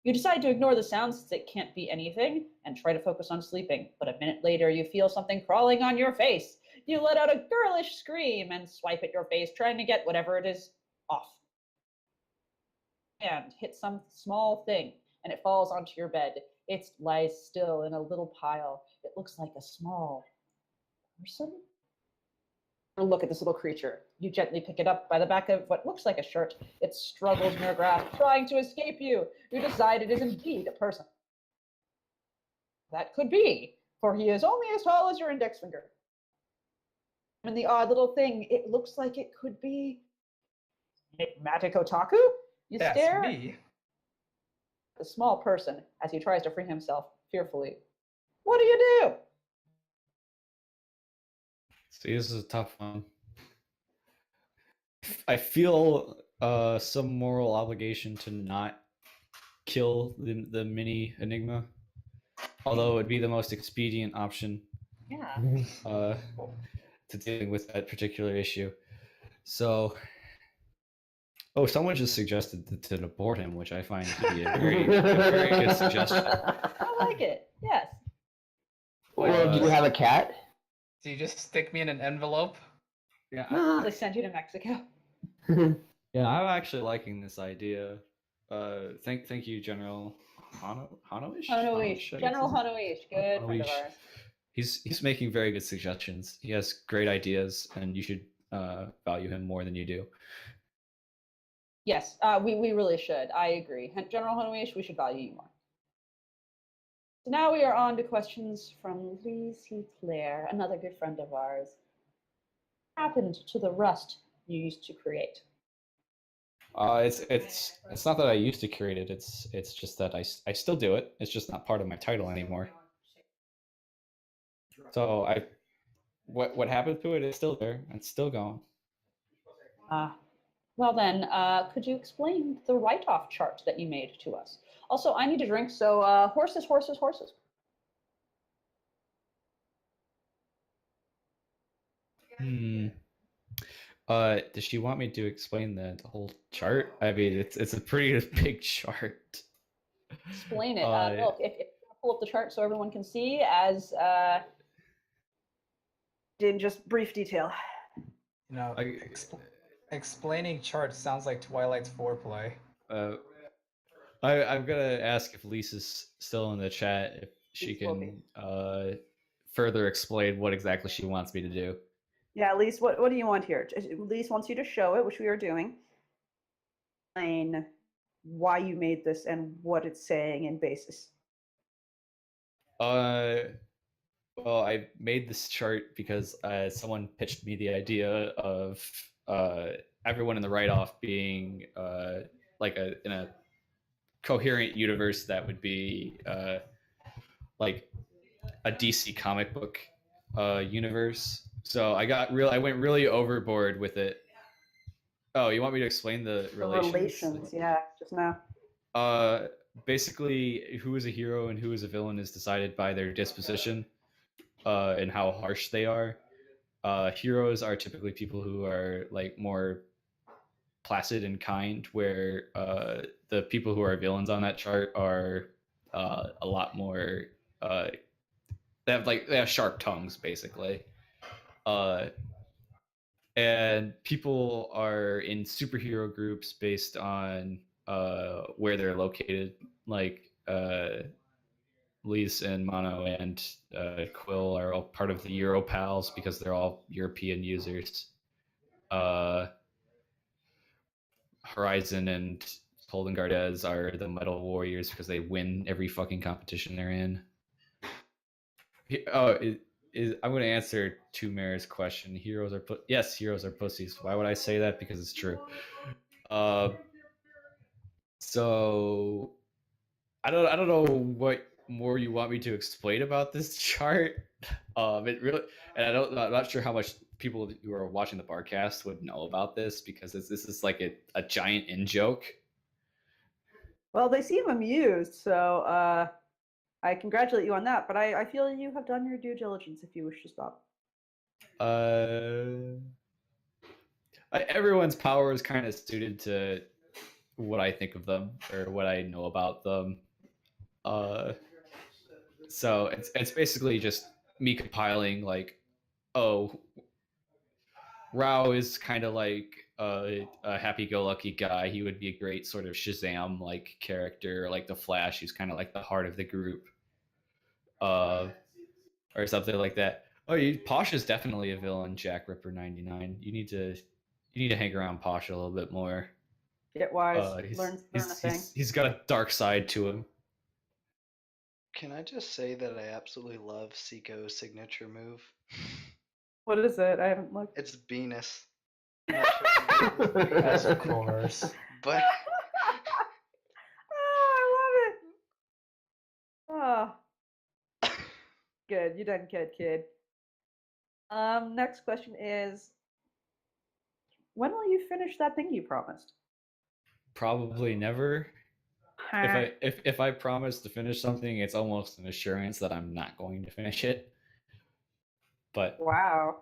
You decide to ignore the sound since it can't be anything and try to focus on sleeping. But a minute later, you feel something crawling on your face. You let out a girlish scream and swipe at your face, trying to get whatever it is off. And hit some small thing, and it falls onto your bed. It lies still in a little pile. It looks like a small person. Look at this little creature. You gently pick it up by the back of what looks like a shirt. It struggles in your grasp, trying to escape you. You decide it is indeed a person. That could be, for he is only as tall as your index finger. And the odd little thing, it looks like it could be enigmatic otaku. You That's stare me. at the small person as he tries to free himself fearfully. What do you do? See, this is a tough one. I feel some moral obligation to not kill the mini Enigma, although it would be the most expedient option Yeah. to dealing with that particular issue. So, someone just suggested to abort him, which I find to be a very good suggestion. I like it. Yes. Well, do you have a cat? Do you just stick me in an envelope? Yeah, They send you to Mexico. yeah, I'm actually liking this idea. Thank you, General Hanoish. Hanoish. General Hanoish. Good friend of Hanoish. ours. He's making very good suggestions. He has great ideas, and you should value him more than you do. Yes, we really should. I agree. General Hanoish, we should value you more. So now we are on to questions from Lise Claire, another good friend of ours. What happened to the rust you used to create? It's not that I used to create it. It's just that I still do it. It's just not part of my title anymore. So what happened to it is still there. It's still going. Well then, could you explain the write-off chart that you made to us? Also, I need a drink, so horses, horses, horses. Does she want me to explain the whole chart? I mean, it's a pretty big chart. Explain it. Look, if you pull up the chart so everyone can see, as in just brief detail. You know, explaining charts sounds like Twilight's foreplay. I'm gonna ask if Lisa's still in the chat, if she can further explain what exactly she wants me to do. Yeah, Lise, what do you want here? Lise wants you to show it, which we are doing. Explain why you made this and what it's saying in basis. Well, I made this chart because someone pitched me the idea of everyone in the write-off being like in a coherent universe that would be like a DC comic book universe. So I went really overboard with it. Oh, you want me to explain the The relations? relations, yeah, just now. Basically, who is a hero and who is a villain is decided by their disposition, and how harsh they are. Heroes are typically people who are like more placid and kind, where the people who are villains on that chart are a lot more. They have sharp tongues, basically. And people are in superhero groups based on where they're located, like Lise and Mono and Quill are all part of the Europals because they're all European users. Horizon and Holden Gardes are the Metal Warriors because they win every fucking competition they're in. I'm going to answer Tumer's question. Heroes are heroes are pussies. Why would I say that? Because it's true. So I don't know what more you want me to explain about this chart. It really, and I'm not sure how much people who are watching the Barcast would know about this because this is like a giant in joke. Well, they seem amused, so I congratulate you on that, but I feel you have done your due diligence if you wish to stop. Everyone's power is kind of suited to what I think of them or what I know about them. So it's basically just me compiling like, oh, Rao is kind of like a happy-go-lucky guy. He would be a great sort of Shazam like character, like the Flash, who's kind of like the heart of the group, or something like that. Oh, Posh is definitely a villain, Jack Ripper 99. You need to hang around Posh a little bit more. Get wise, learn a thing. He's got a dark side to him. Can I just say that I absolutely love Seiko's signature move? What is it? I haven't looked. It's Venus. As Of course. But Oh, I love it. Oh. Good. You done good, kid. Next question is, when will you finish that thing you promised? Probably never. If I promise to finish something, it's almost an assurance that I'm not going to finish it. But Wow.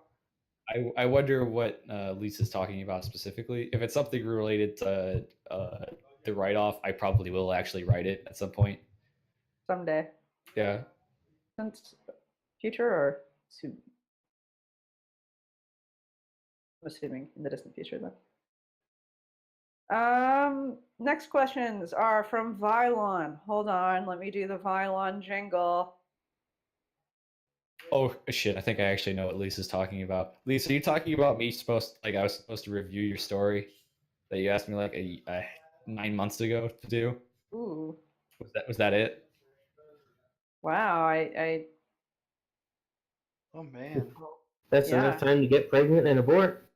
I wonder what Lisa's talking about specifically. If it's something related to the write-off, I probably will actually write it at some point. Someday. Yeah. Since future or soon? I'm assuming in the distant future then. Next questions are from Vylon. Hold on, let me do the Vylon jingle. Oh shit! I think I actually know what Lisa's talking about. Lisa, are you talking about me I was supposed to review your story that you asked me like 9 months ago to do? Ooh. Was that it? Wow, I oh man. That's Yeah. enough time to get pregnant and abort.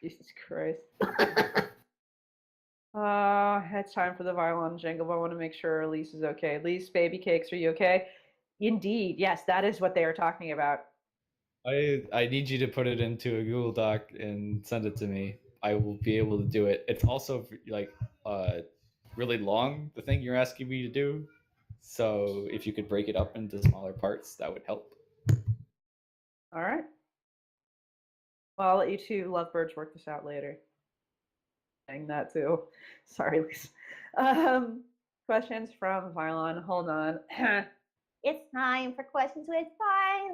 Jesus Christ. It's time for the Vylon jingle, but I want to make sure Elise is okay. Elise, baby cakes, are you okay? Indeed, yes, that is what they are talking about. I need you to put it into a Google Doc and send it to me. I will be able to do it. It's also like really long, the thing you're asking me to do. So if you could break it up into smaller parts, that would help. All right. Well, I'll let you two lovebirds work this out later. Saying that too. Sorry, Lisa. Questions from Vylon. Hold on. It's time for questions with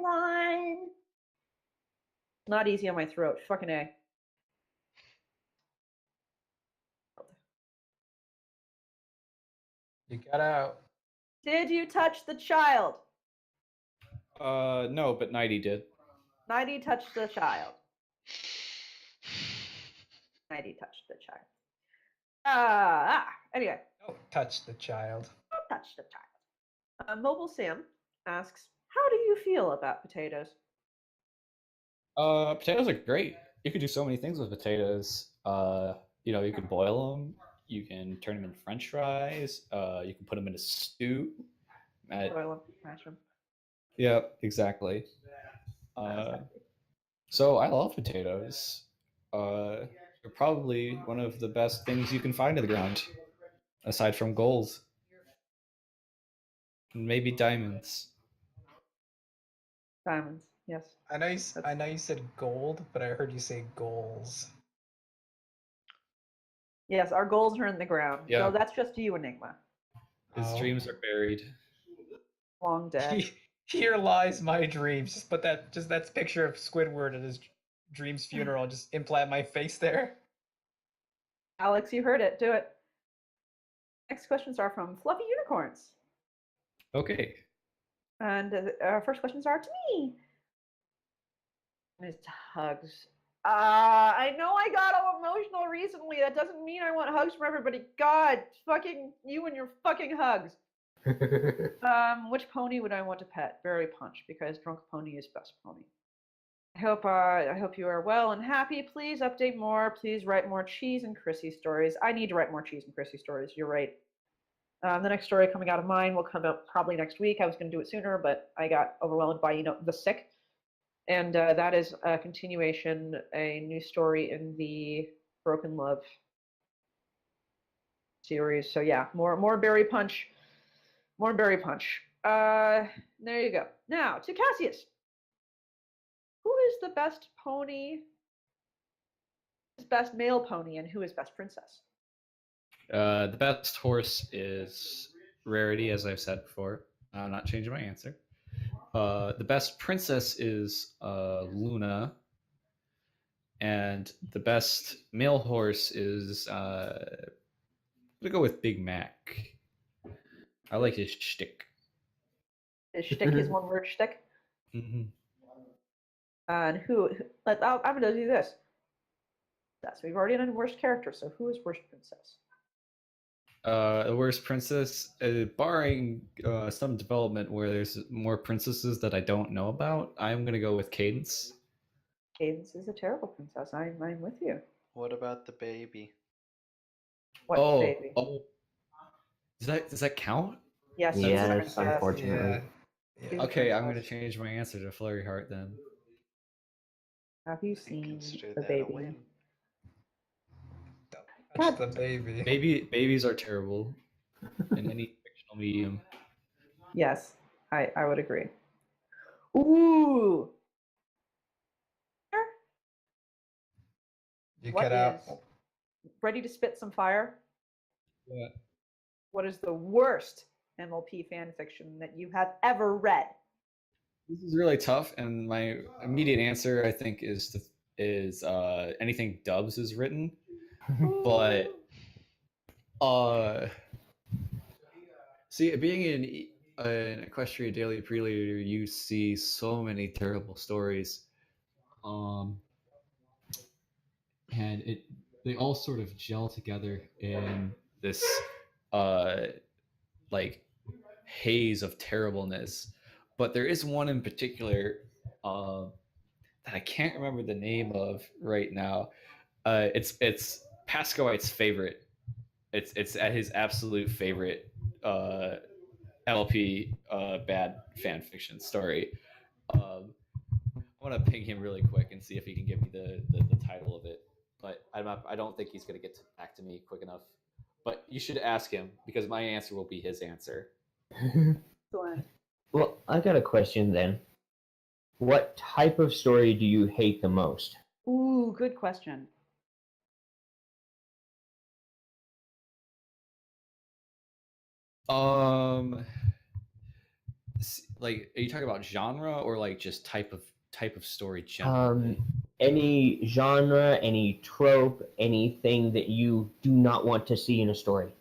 Vylon. Not easy on my throat. Fucking A. You got out. Did you touch the child? No, but Nighty did. Nighty touched the child. Nighty touched the child. Anyway. Don't touch the child. Don't touch the child. Mobile Sam asks, how do you feel about potatoes? Potatoes are great. You could do so many things with potatoes. You could boil them. You can turn them into French fries. You can put them in a stew. Oh, I love mushroom. Yeah, exactly. So I love potatoes. They're probably one of the best things you can find in the ground, aside from gold. Maybe diamonds. Diamonds, yes. I know you said gold, but I heard you say goals. Yes, our goals are in the ground. Yeah. So that's just you, Enigma. His Oh. dreams are buried. Long dead. Here lies my dreams. Just put that picture of Squidward at his dream's funeral. Just implant my face there. Alex, you heard it. Do it. Next questions are from Fluffy Unicorns. Okay. And our first questions are to me. It's hugs. I know I got all emotional recently. That doesn't mean I want hugs from everybody. God, fucking you and your fucking hugs. Which pony would I want to pet? Berry Punch, because Drunk Pony is best pony. I hope you are well and happy. Please update more. Please write more Cheese and Chrissy stories. I need to write more Cheese and Chrissy stories. You're right. The next story coming out of mine will come out probably next week. I was going to do it sooner, but I got overwhelmed by the sick, and that is a continuation, a new story in the Broken Love series. So yeah, more Berry Punch, more Berry Punch. There you go. Now to Cassius. Who is the best pony? Best male pony, and who is best princess? The best horse is Rarity, as I've said before. I'm not changing my answer. The best princess is Luna, and the best male horse is I'm gonna go with Big Mac. I like his shtick. His shtick is one word shtick. Mm-hmm. And I'm gonna do this. That's we've already done worst character, so who is worst princess? The worst princess, barring some development where there's more princesses that I don't know about, I'm gonna go with Cadence. Cadence is a terrible princess. I'm with you. What about the baby? What baby? Oh, does that count? Yes, she's a Yes, princess. unfortunately. Yeah. Okay, I'm gonna change my answer to Flurry Heart then. Have you I seen consider the that a baby? win. Touch the baby. Babies are terrible in any fictional medium. Yes, I would agree. Ooh. You What cut out. is ready to spit some fire? Yeah. What is the worst MLP fan fiction that you have ever read? This is really tough, and my immediate answer, I think, is anything Dubs is written, but see, being an Equestria Daily Preleader, you see so many terrible stories, and they all sort of gel together in this like haze of terribleness. But there is one in particular that I can't remember the name of right now. It's Pascoite's favorite. It's at his absolute favorite LP bad fan fiction story. I want to ping him really quick and see if he can give me the title of it. But I don't think he's going to get back to me quick enough. But you should ask him, because my answer will be his answer. Well, I got a question then. What type of story do you hate the most? Ooh, good question. Like, are you talking about genre or like just type of story generally? Any genre, any trope, anything that you do not want to see in a story?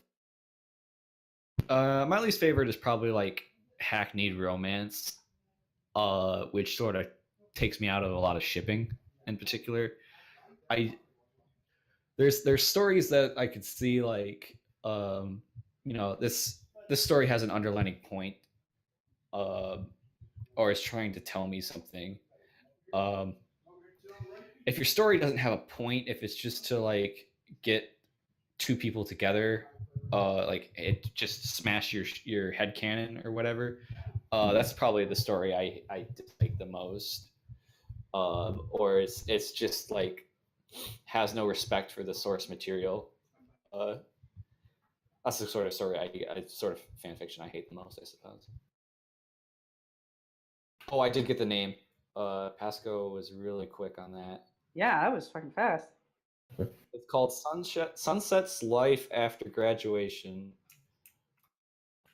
My least favorite is probably like hackneyed romance, which sort of takes me out of a lot of shipping in particular. There's stories that I could see like this story has an underlining point, or is trying to tell me something. If your story doesn't have a point, if it's just to like get two people together, like it just smash your head cannon or whatever. That's probably the story I dislike the most. Or it's just like has no respect for the source material. That's the sort of story I sort of fan fiction I hate the most, I suppose. Oh, I did get the name. Pasco was really quick on that. Yeah, that was fucking fast. It's called Sunset's Life After Graduation.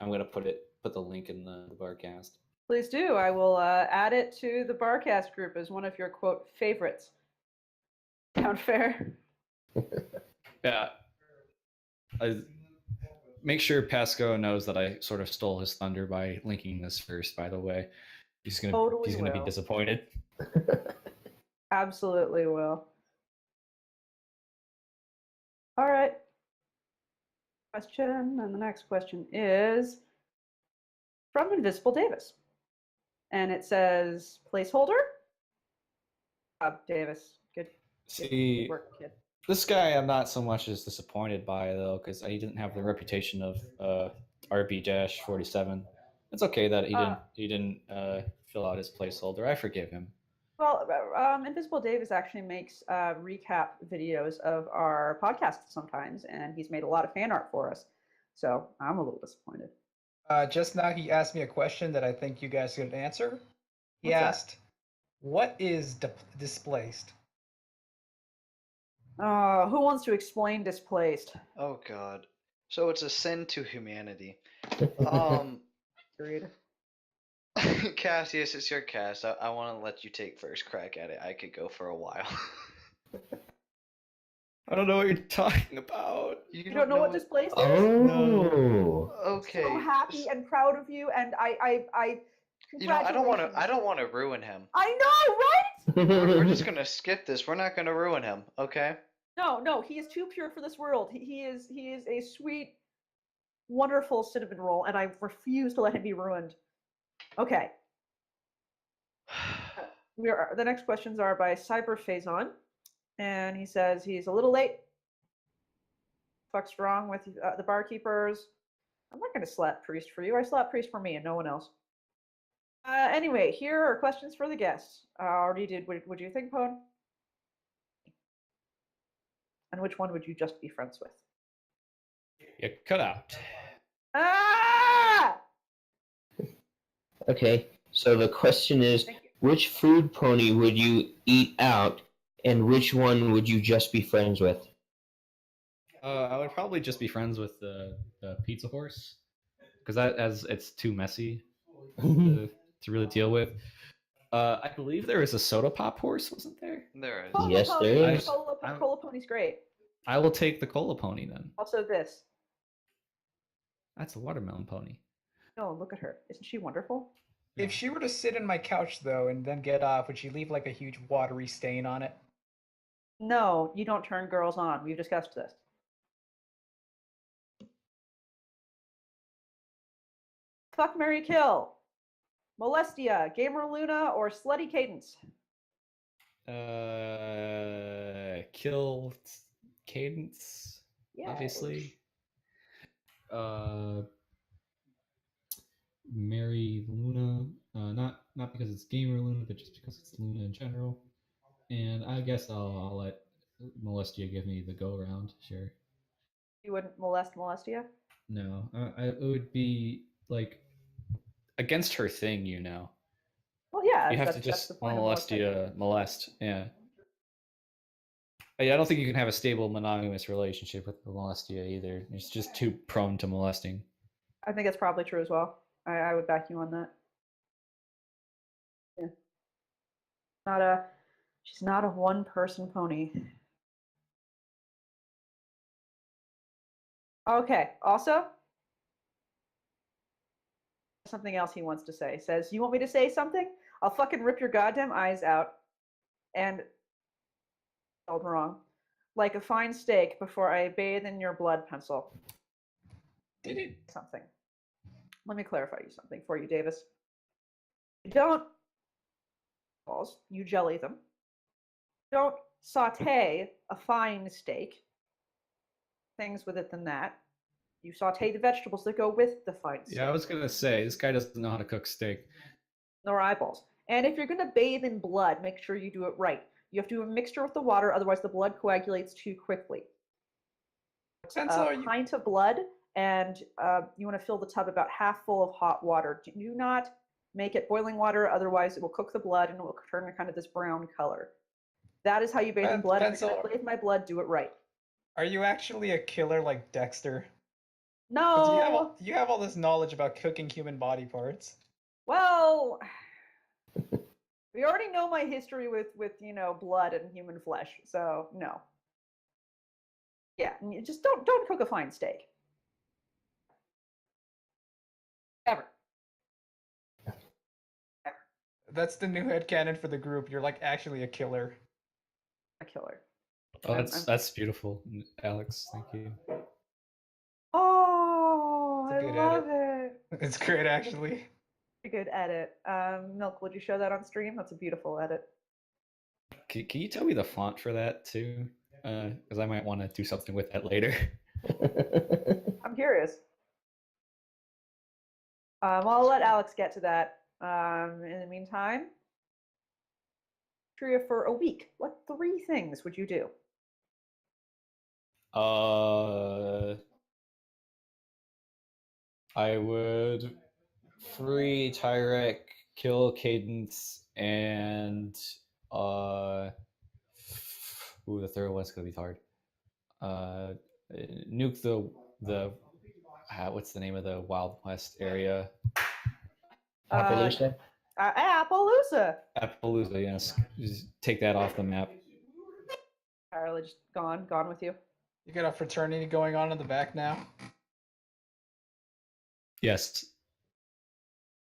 I'm gonna put the link in the Barcast. Please do. I will add it to the Barcast group as one of your quote favorites. Sound fair? Yeah. Make sure Pasco knows that I sort of stole his thunder by linking this first. By the way, he's gonna be disappointed. Absolutely will. All right. Question, and the next question is from Invisible Davis, and it says placeholder. Davis, good See, work, kid. this guy I'm not so much as disappointed by though, because he didn't have the reputation of RB-47. It's okay that he didn't fill out his placeholder. I forgive him. Well, Invisible Davis actually makes recap videos of our podcast sometimes, and he's made a lot of fan art for us. So I'm a little disappointed. Just now, he asked me a question that I think you guys could answer. He What's that? asked, "What is displaced?" Who wants to explain displaced? Oh God. So it's a sin to humanity. Agreed. Cassius, it's your cast. I want to let you take first crack at it. I could go for a while. I don't know what you're talking about. You don't know what displaced is? Oh. Okay. So happy and proud of you, and I You know, I don't want to ruin him. I know, right? We're just gonna skip this. We're not gonna ruin him, okay? No, he is too pure for this world. He is a sweet, wonderful cinnamon roll, and I refuse to let him be ruined. Okay. The next questions are by Cyberphazon, and he says he's a little late. Fuck's wrong with the barkeepers? I'm not going to slap priest for you. I slap priest for me and no one else. Anyway, here are questions for the guests. I already did. Would you think, Pone? And which one would you just be friends with? You cut out. Ah! Okay, so the question is, which food pony would you eat out, and which one would you just be friends with? I would probably just be friends with the pizza horse, because it's too messy to really deal with. I believe there is a soda pop horse, wasn't there? There is. Yes, there is. Cola Pony's great. I will take the cola pony then. Also this. That's a watermelon pony. No, look at her. Isn't she wonderful? If she were to sit in my couch, though, and then get off, would she leave like a huge watery stain on it? No, you don't turn girls on. We've discussed this. Fuck, marry, kill. Molestia, Gamer Luna, or Slutty Cadence? Kill Cadence, Yeah. obviously. Marry Luna, not because it's Gamer Luna, but just because it's Luna in general. And I guess I'll let Molestia give me the go round. Sure. You wouldn't molest Molestia? No, it would be like against her thing, you know. Well, yeah. You have to that's just the point of molestation. molest. Yeah. I don't think you can have a stable monogamous relationship with Molestia either. It's just too prone to molesting. I think that's probably true as well. I would back you on that. Yeah. She's not a one-person pony. Okay. Also, something else he wants to say. Says, you want me to say something? I'll fucking rip your goddamn eyes out. And spelled wrong. Like a fine steak before I bathe in your blood pencil. Did it? Something. Let me clarify you something for you, Davis. You don't balls, you jelly them. Don't saute a fine steak. things with it than that. You saute the vegetables that go with the fine steak. Yeah, I was gonna say this guy doesn't know how to cook steak. Nor eyeballs. And if you're going to bathe in blood, make sure you do it right. You have to do a mixture with the water, otherwise the blood coagulates too quickly. Pencil, A pint of blood, and you want to fill the tub about half full of hot water. Do not make it boiling water, otherwise it will cook the blood and it will turn kind of this brown color. That is how you bathe in blood. And if Pencil, you bathe my blood, do it right. are you actually a killer like Dexter? No. Do you have all this knowledge about cooking human body parts? Well, we already know my history with blood and human flesh, so no. Yeah, just don't cook a fine steak. Ever. That's the new headcanon for the group. You're like actually a killer. A killer. Oh, that's beautiful, Alex. Thank you. Oh, It's a I good love it. It's great, actually. A good edit. Milk, would you show that on stream? That's a beautiful edit. Can you tell me the font for that too? Because I might want to do something with that later. I'm curious. I'll let Alex get to that. In the meantime, Tria, for a week, what 3 things would you do? I would free Tyrek, kill Cadence, and the third one's gonna be hard. Nuke the what's the name of the Wild West area? Appaloosa? Appaloosa. Appaloosa, yes. Just take that off the map. Entirely just gone with you. You got a fraternity going on in the back now. Yes,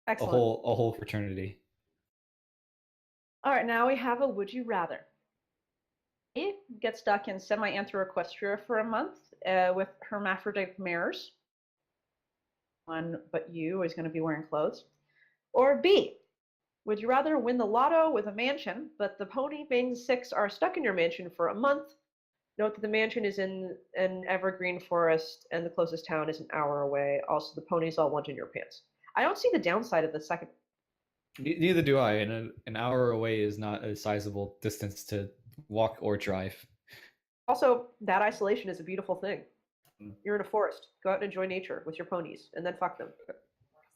Excellent. a whole fraternity. All right, now we have a would you rather. He gets stuck in semi-anthroequestria for a month with hermaphrodite mares. One but you is going to be wearing clothes. Or B, would you rather win the lotto with a mansion, but the pony bang 6 are stuck in your mansion for a month? Note that the mansion is in an evergreen forest and the closest town is an hour away. Also, the ponies all want in your pants. I don't see the downside of the second. Neither do I, and an hour away is not a sizable distance to walk or drive. Also, that isolation is a beautiful thing. You're in a forest. Go out and enjoy nature with your ponies, and then fuck them.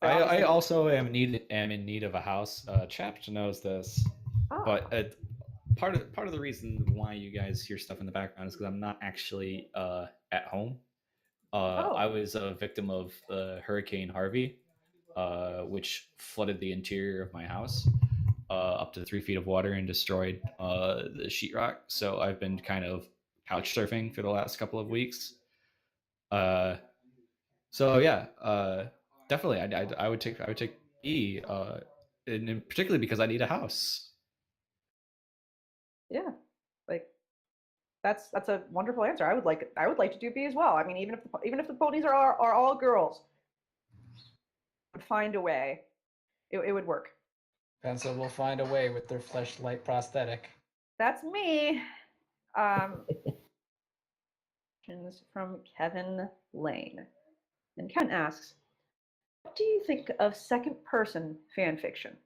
I also am in need of a house. Chapped knows this, but part of the reason why you guys hear stuff in the background is because I'm not actually at home. I was a victim of Hurricane Harvey, which flooded the interior of my house up to 3 feet of water and destroyed the sheetrock. So I've been kind of couch surfing for the last couple of weeks. So yeah, definitely, I would take E, and particularly because I need a house. Yeah, like that's a wonderful answer. I would like to do B as well. I mean, even if the ponies are all girls, would find a way. It would work. Pencil will find a way with their fleshlight prosthetic. That's me. Questions from Kevin Lane. And Kevin asks, what do you think of second-person fan fiction?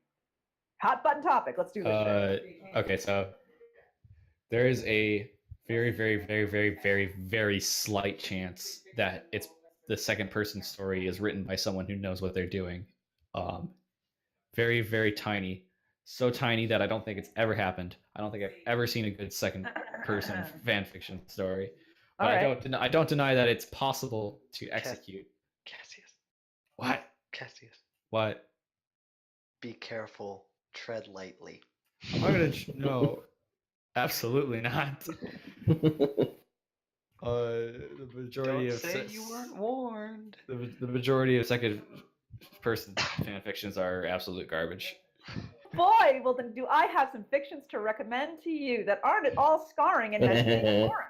Hot button topic. Let's do this. Okay, so there is a very, very, very, very, very, very slight chance that it's the second-person story is written by someone who knows what they're doing. Very, very tiny. So tiny that I don't think it's ever happened. I don't think I've ever seen a good second-person fan fiction story. But right. I don't deny that it's possible to execute. Cassius. What? Cassius. What? Be careful. Tread lightly. Why would I? No, absolutely not. The majority Don't of say you weren't warned. The majority of second-person fan fictions are absolute garbage. Boy, well then, do I have some fictions to recommend to you that aren't at all scarring and meditating abhorrent.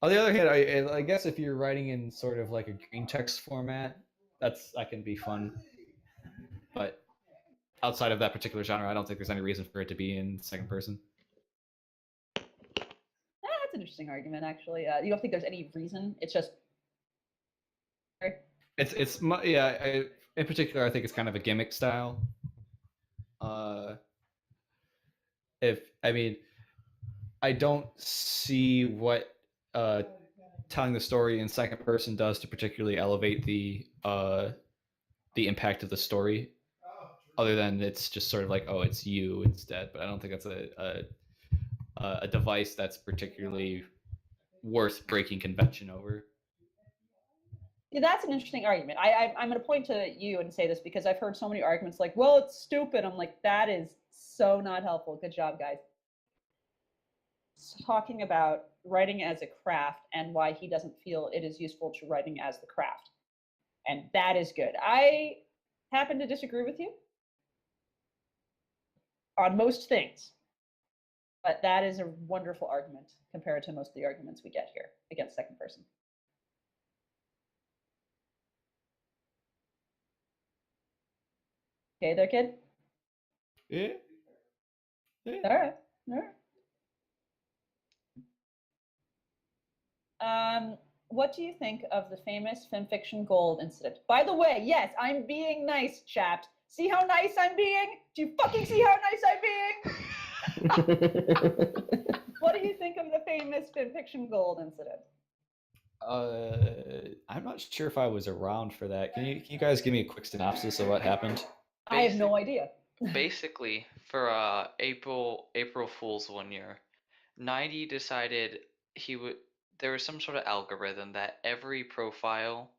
On the other hand, I guess if you're writing in sort of like a green text format, that can be fun. But outside of that particular genre, I don't think there's any reason for it to be in second person. an interesting argument, actually. You don't think there's any reason? It's just. In particular, I think it's kind of a gimmick style. I don't see what telling the story in second person does to particularly elevate the impact of the story, other than it's just sort of like, oh, it's you instead. But I don't think that's a device that's particularly worth breaking convention over. Yeah, that's an interesting argument. I'm going to point to you and say this because I've heard so many arguments like, well, it's stupid. I'm like, that is so not helpful. Good job, guys. Talking about writing as a craft and why he doesn't feel it is useful to writing as the craft. And that is good. I happen to disagree with you on most things. But that is a wonderful argument compared to most of the arguments we get here against second person. Okay there, kid? Yeah. All right. What do you think of the famous Fanfiction Gold incident? By the way, yes, I'm being nice, chaps. See how nice I'm being? Do you fucking see how nice I'm being? What do you think of the famous Fanfiction Gold incident? I'm not sure if I was around for that. Can you guys give me a quick synopsis of what happened? I have no idea. Basically, for April Fool's one year, 90 decided there was some sort of algorithm that every profile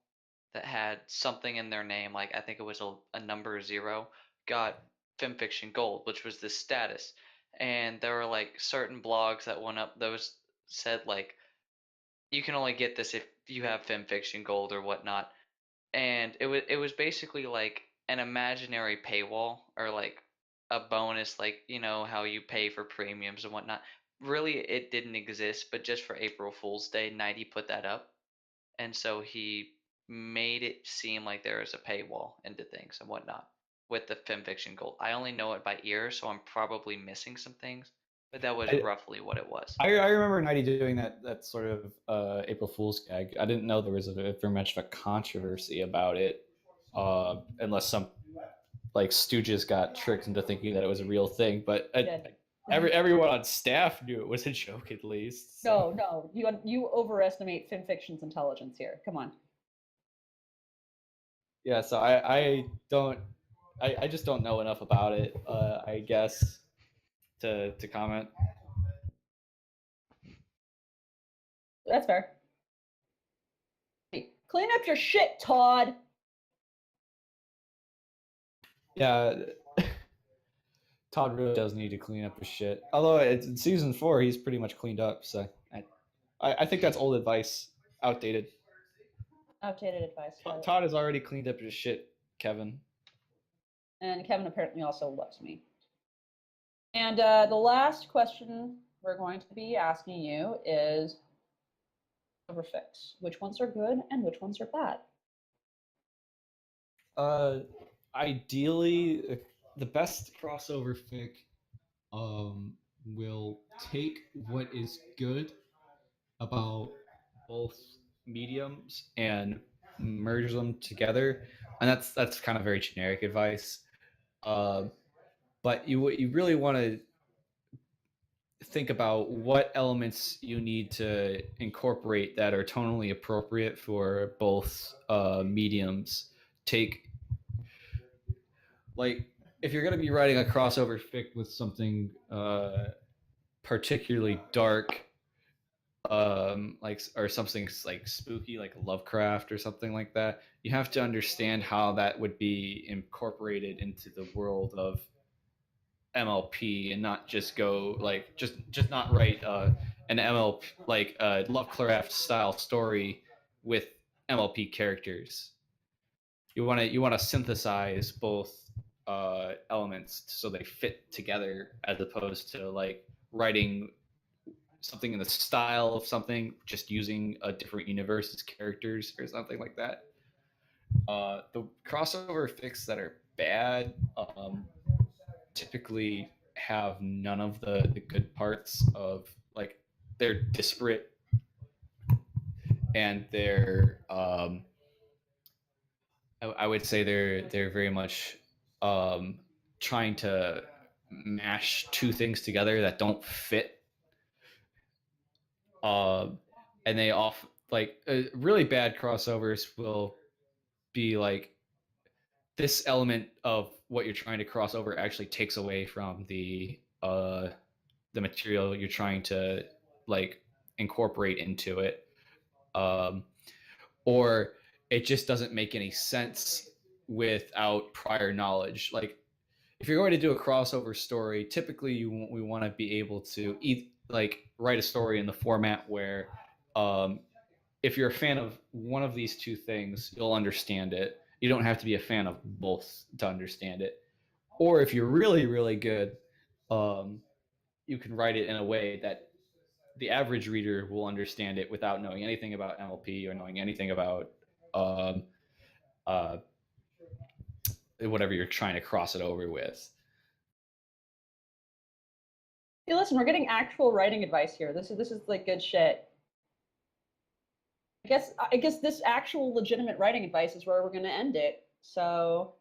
that had something in their name, like I think it was a number 0, got Fanfiction Gold, which was this status. And there were like certain blogs that went up, those said like, you can only get this if you have Fanfiction Gold or whatnot. And it was basically like an imaginary paywall, or like a bonus, like, you know how you pay for premiums and whatnot. Really, it didn't exist, but just for April Fool's Day, 90 put that up. And so he made it seem like there was a paywall into things and whatnot with the Fanfiction Gold. I only know it by ear, so I'm probably missing some things, but that was roughly what it was. I remember 90 doing that sort of April Fool's gag. I didn't know there was very much of a controversy about it, unless some like stooges got tricked into thinking that it was a real thing. But everyone on staff knew it was a joke, at least. So. No, you overestimate Fanfiction's intelligence here. Come on. Yeah, so I just don't know enough about it, I guess, to comment. That's fair. Clean up your shit, Todd. Yeah, Todd really does need to clean up his shit. Although in season 4, he's pretty much cleaned up. So I think that's old advice, outdated. Outdated advice. Todd has already cleaned up his shit, Kevin. And Kevin apparently also loves me. And the last question we're going to be asking you is overfix. Which ones are good and which ones are bad? Ideally, the best crossover fic will take what is good about both mediums and merge them together, and that's kind of very generic advice. But you really want to think about what elements you need to incorporate that are tonally appropriate for both mediums. Like, if you're going to be writing a crossover fic with something particularly dark, or something like spooky, like Lovecraft or something like that, you have to understand how that would be incorporated into the world of MLP, and not just go like just not write an MLP like Lovecraft style story with MLP characters. You want to synthesize both elements so they fit together, as opposed to like writing something in the style of something, just using a different universe's characters or something like that. The crossover fics that are bad typically have none of the good parts of like they're disparate, and they're I would say they're very much trying to mash two things together that don't fit. And they off like really bad crossovers will be like this element of what you're trying to cross over actually takes away from the material you're trying to like incorporate into it, or it just doesn't make any sense without prior knowledge. Like if you're going to do a crossover story, typically we want to be able to like write a story in the format where if you're a fan of one of these two things, you'll understand it. You don't have to be a fan of both to understand it. Or if you're really, really good, you can write it in a way that the average reader will understand it without knowing anything about MLP or knowing anything about whatever you're trying to cross it over with. Hey, listen, we're getting actual writing advice here. This is like good shit. I guess this actual legitimate writing advice is where we're going to end it. So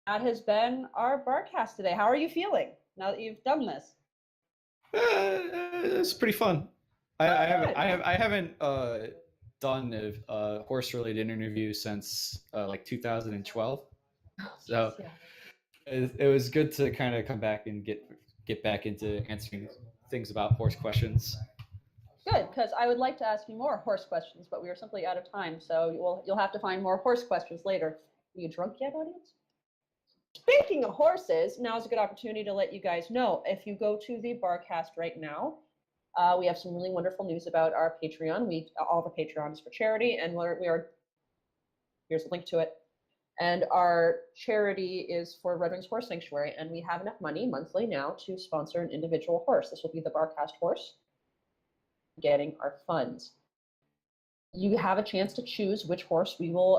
that has been our Barcast today. How are you feeling now that you've done this? It's pretty fun. I haven't done a horse-related interview since like 2012. So it was good to kind of come back and get back into answering things about horse questions. Good, because I would like to ask you more horse questions, but we are simply out of time. So you'll have to find more horse questions later. Are you drunk yet, audience? Speaking of horses, now is a good opportunity to let you guys know. If you go to the Barcast right now, we have some really wonderful news about our Patreon. All of our Patreon is for charity, and here's a link to it. And our charity is for Red Wings Horse Sanctuary, and we have enough money monthly now to sponsor an individual horse. This will be the Barcast horse getting our funds. You have a chance to choose which horse we will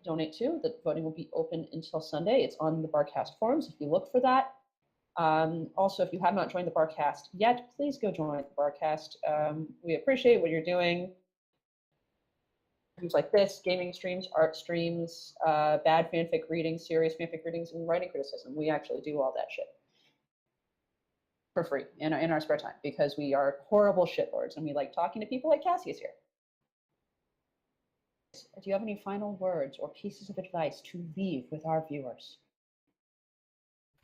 donate to. The voting will be open until Sunday. It's on the Barcast forums if you look for that. Also, if you have not joined the Barcast yet, please go join the Barcast. We appreciate what you're doing. Things like this, gaming streams, art streams, bad fanfic readings, serious fanfic readings, and writing criticism. We actually do all that shit for free in our spare time because we are horrible shitlords and we like talking to people like Cassius here. Do you have any final words or pieces of advice to leave with our viewers?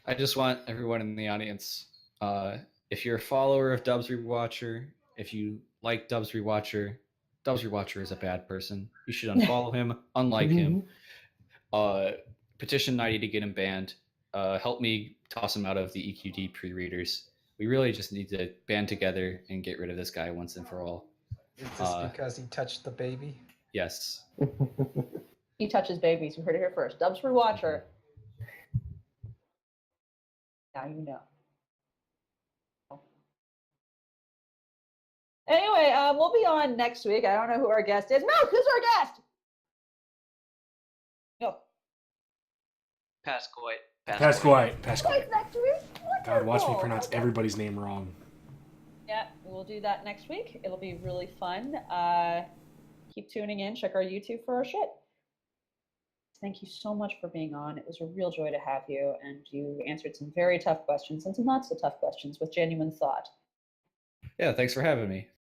I just want everyone in the audience, if you're a follower of Dubs Rewatcher, if you like Dubs Rewatcher is a bad person. You should unfollow him, unlike him. Petition 90 to get him banned. Help me toss him out of the EQD pre-readers. We really just need to band together and get rid of this guy once and for all. Is this because he touched the baby? Yes. He touches babies. You heard it here first. Dubs Rewatcher. Now you know. Anyway, we'll be on next week. I don't know who our guest is. Milk, who's our guest? Milk. Pasquite. Next week. God, watch me Wonderful. pronounce Okay. everybody's name wrong. Yeah, we'll do that next week. It'll be really fun. Keep tuning in. Check our YouTube for our shit. Thank you so much for being on. It was a real joy to have you, and you answered some very tough questions and some not so tough questions with genuine thought. Yeah, thanks for having me.